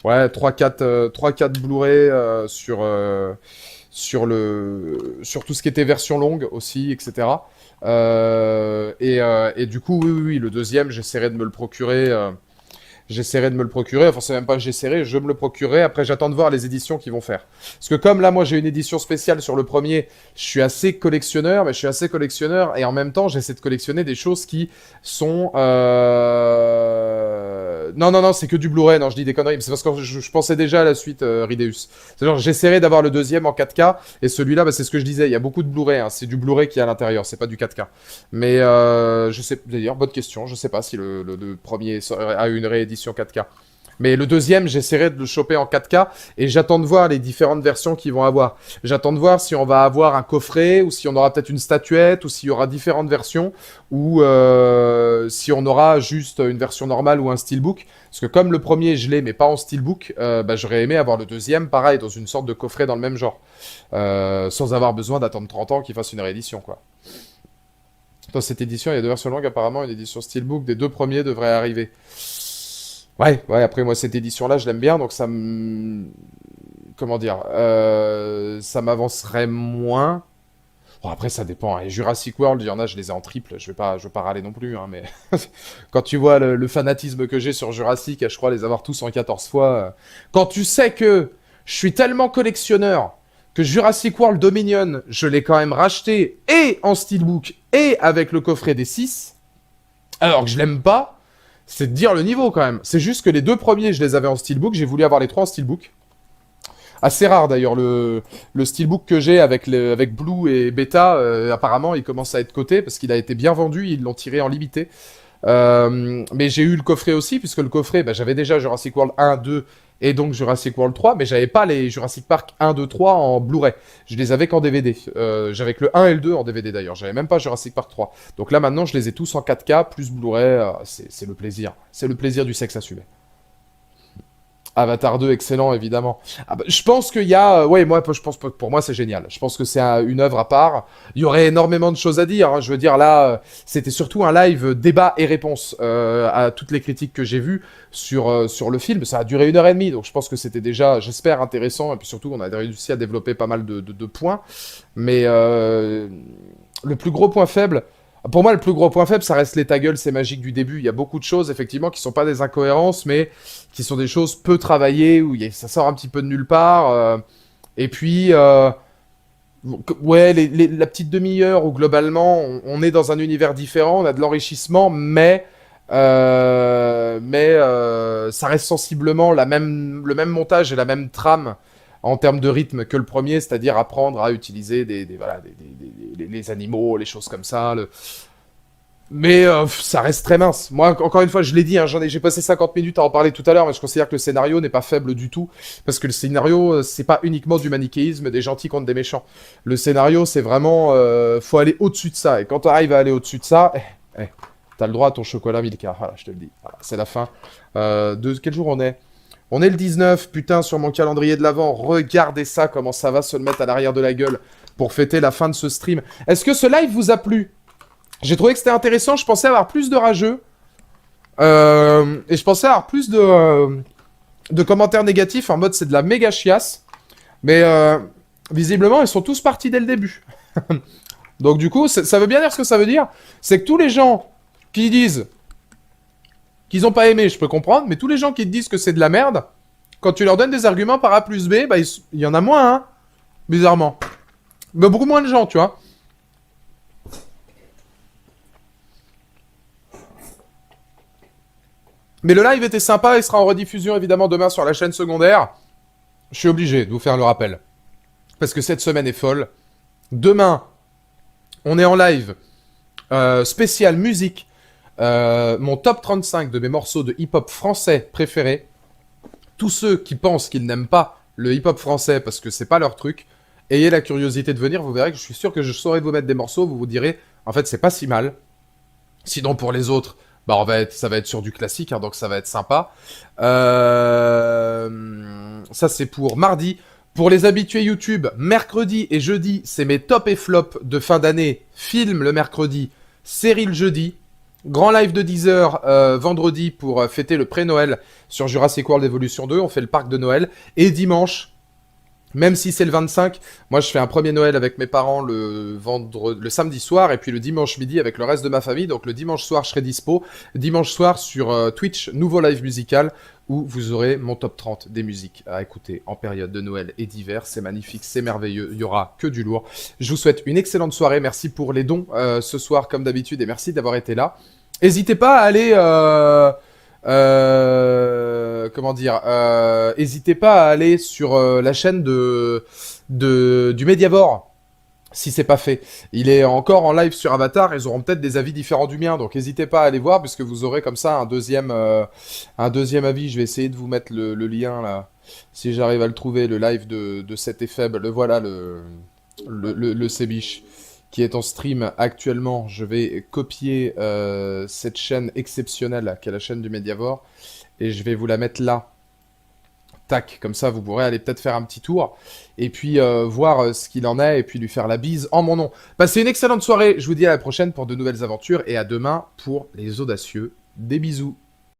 ouais, 3-4 Blu-ray sur tout ce qui était version longue aussi, etc. Et du coup, oui, oui, oui, le deuxième, j'essaierai de me le procurer. J'essaierai de me le procurer. Enfin, c'est même pas j'essaierai, je me le procurerai. Après, j'attends de voir les éditions qu'ils vont faire. Parce que comme là, moi, j'ai une édition spéciale sur le premier, je suis assez collectionneur, mais je suis assez collectionneur et en même temps, j'essaie de collectionner des choses qui sont. Non, non, non, c'est que du Blu-ray. Non, je dis des conneries. C'est parce que je pensais déjà à la suite Rideus. C'est-à-dire, j'essaierai d'avoir le deuxième en 4K et celui-là, bah, c'est ce que je disais. Il y a beaucoup de Blu-ray. Hein. C'est du Blu-ray qui est à l'intérieur. C'est pas du 4K. Mais je sais, d'ailleurs, bonne question. Je sais pas si le premier a une réédition 4K. Mais le deuxième, j'essaierai de le choper en 4K et j'attends de voir les différentes versions qu'ils vont avoir. J'attends de voir si on va avoir un coffret ou si on aura peut-être une statuette ou s'il y aura différentes versions ou si on aura juste une version normale ou un steelbook. Parce que comme le premier, je l'ai mais pas en steelbook, bah, j'aurais aimé avoir le deuxième, pareil, dans une sorte de coffret dans le même genre. Sans avoir besoin d'attendre 30 ans qu'il fasse une réédition, quoi. Dans cette édition, il y a deux versions longues. Apparemment, une édition steelbook des deux premiers devrait arriver. Ouais, ouais, après, moi, cette édition-là, je l'aime bien, donc ça me... Comment dire ça m'avancerait moins. Bon, après, ça dépend. Hein. Jurassic World, il y en a, je les ai en triple. Je vais pas râler non plus, hein, mais quand tu vois le fanatisme que j'ai sur Jurassic, je crois les avoir tous en 14 fois. Quand tu sais que je suis tellement collectionneur que Jurassic World Dominion, je l'ai quand même racheté et en steelbook et avec le coffret des 6, alors que je l'aime pas, c'est de dire le niveau quand même. C'est juste que les deux premiers, je les avais en steelbook, j'ai voulu avoir les trois en steelbook. Assez rare d'ailleurs, le steelbook que j'ai avec Blue et Beta, apparemment il commence à être coté parce qu'il a été bien vendu, ils l'ont tiré en limité. Mais j'ai eu le coffret aussi, puisque le coffret, bah, j'avais déjà Jurassic World 1, 2 et donc Jurassic World 3, mais j'avais pas les Jurassic Park 1, 2, 3 en Blu-ray. Je les avais qu'en DVD. J'avais que le 1 et le 2 en DVD d'ailleurs. J'avais même pas Jurassic Park 3. Donc là maintenant, je les ai tous en 4K plus Blu-ray. C'est le plaisir. C'est le plaisir du sexe assumé. Avatar 2, excellent, évidemment. Ah bah, je pense qu'il y a... ouais, moi, je pense pour moi, c'est génial. Je pense que c'est une œuvre à part. Il y aurait énormément de choses à dire. Hein. Je veux dire, là, c'était surtout un live débat et réponse à toutes les critiques que j'ai vues sur le film. Ça a duré 1 heure et demie, donc je pense que c'était déjà, j'espère, intéressant. Et puis surtout, on a réussi à développer pas mal de points. Mais le plus gros point faible... Pour moi, le plus gros point faible, ça reste les ta gueule, c'est magique du début. Il y a beaucoup de choses, effectivement, qui sont pas des incohérences, mais qui sont des choses peu travaillées, où ça sort un petit peu de nulle part. Et puis, ouais, la petite demi-heure où globalement, on est dans un univers différent, on a de l'enrichissement, mais ça reste sensiblement le même montage et la même trame en termes de rythme que le premier, c'est-à-dire apprendre à utiliser voilà, les animaux, les choses comme ça, Mais ça reste très mince. Moi, encore une fois, je l'ai dit, hein, j'ai passé 50 minutes à en parler tout à l'heure, mais je considère que le scénario n'est pas faible du tout. Parce que le scénario, c'est pas uniquement du manichéisme des gentils contre des méchants. Le scénario, c'est vraiment... faut aller au-dessus de ça. Et quand tu arrives à aller au-dessus de ça, t'as le droit à ton chocolat Milka. Voilà, je te le dis. Voilà, c'est la fin. Quel jour on est? On est le 19, putain, sur mon calendrier de l'avant. Regardez ça, comment ça va se le mettre à l'arrière de la gueule pour fêter la fin de ce stream. Est-ce que ce live vous a plu? J'ai trouvé que c'était intéressant, je pensais avoir plus de rageux. Et je pensais avoir plus de commentaires négatifs en mode c'est de la méga chiasse. Mais visiblement, ils sont tous partis dès le début. Donc du coup, ça veut bien dire ce que ça veut dire. C'est que tous les gens qui disent qu'ils n'ont pas aimé, je peux comprendre. Mais tous les gens qui te disent que c'est de la merde, quand tu leur donnes des arguments par A plus B, bah, il y en a moins, hein, bizarrement. Mais beaucoup moins de gens, tu vois. Mais le live était sympa, il sera en rediffusion évidemment demain sur la chaîne secondaire. Je suis obligé de vous faire le rappel. Parce que cette semaine est folle. Demain, on est en live spécial musique. Mon top 35 de mes morceaux de hip-hop français préférés. Tous ceux qui pensent qu'ils n'aiment pas le hip-hop français parce que c'est pas leur truc, ayez la curiosité de venir, vous verrez que je suis sûr que je saurai vous mettre des morceaux, vous vous direz, en fait c'est pas si mal. Sinon pour les autres, bah ça va être sur du classique, hein, donc ça va être sympa. Ça c'est pour mardi. Pour les habitués YouTube, mercredi et jeudi, c'est mes top et flop de fin d'année. Film le mercredi, série le jeudi. Grand live de 10h vendredi pour fêter le pré-Noël sur Jurassic World Evolution 2. On fait le parc de Noël. Et dimanche, même si c'est le 25, moi je fais un premier Noël avec mes parents le samedi soir et puis le dimanche midi avec le reste de ma famille. Donc le dimanche soir je serai dispo. Dimanche soir sur Twitch, nouveau live musical où vous aurez mon top 30 des musiques à écouter en période de Noël et d'hiver. C'est magnifique, c'est merveilleux, il y aura que du lourd. Je vous souhaite une excellente soirée, merci pour les dons ce soir comme d'habitude et merci d'avoir été là. N'hésitez pas à aller... comment dire, n'hésitez pas à aller sur la chaîne du Mediavore si c'est pas fait. Il est encore en live sur Avatar, ils auront peut-être des avis différents du mien, donc n'hésitez pas à aller voir puisque vous aurez comme ça un deuxième avis. Je vais essayer de vous mettre le lien là, si j'arrive à le trouver, le live de cet effet. Le voilà, le Sébiche qui est en stream actuellement. Je vais copier cette chaîne exceptionnelle qui est la chaîne du Mediavore et je vais vous la mettre là. Tac, comme ça vous pourrez aller peut-être faire un petit tour et puis voir ce qu'il en est et puis lui faire la bise en mon nom. Passez une excellente soirée, je vous dis à la prochaine pour de nouvelles aventures et à demain pour les audacieux. Des bisous.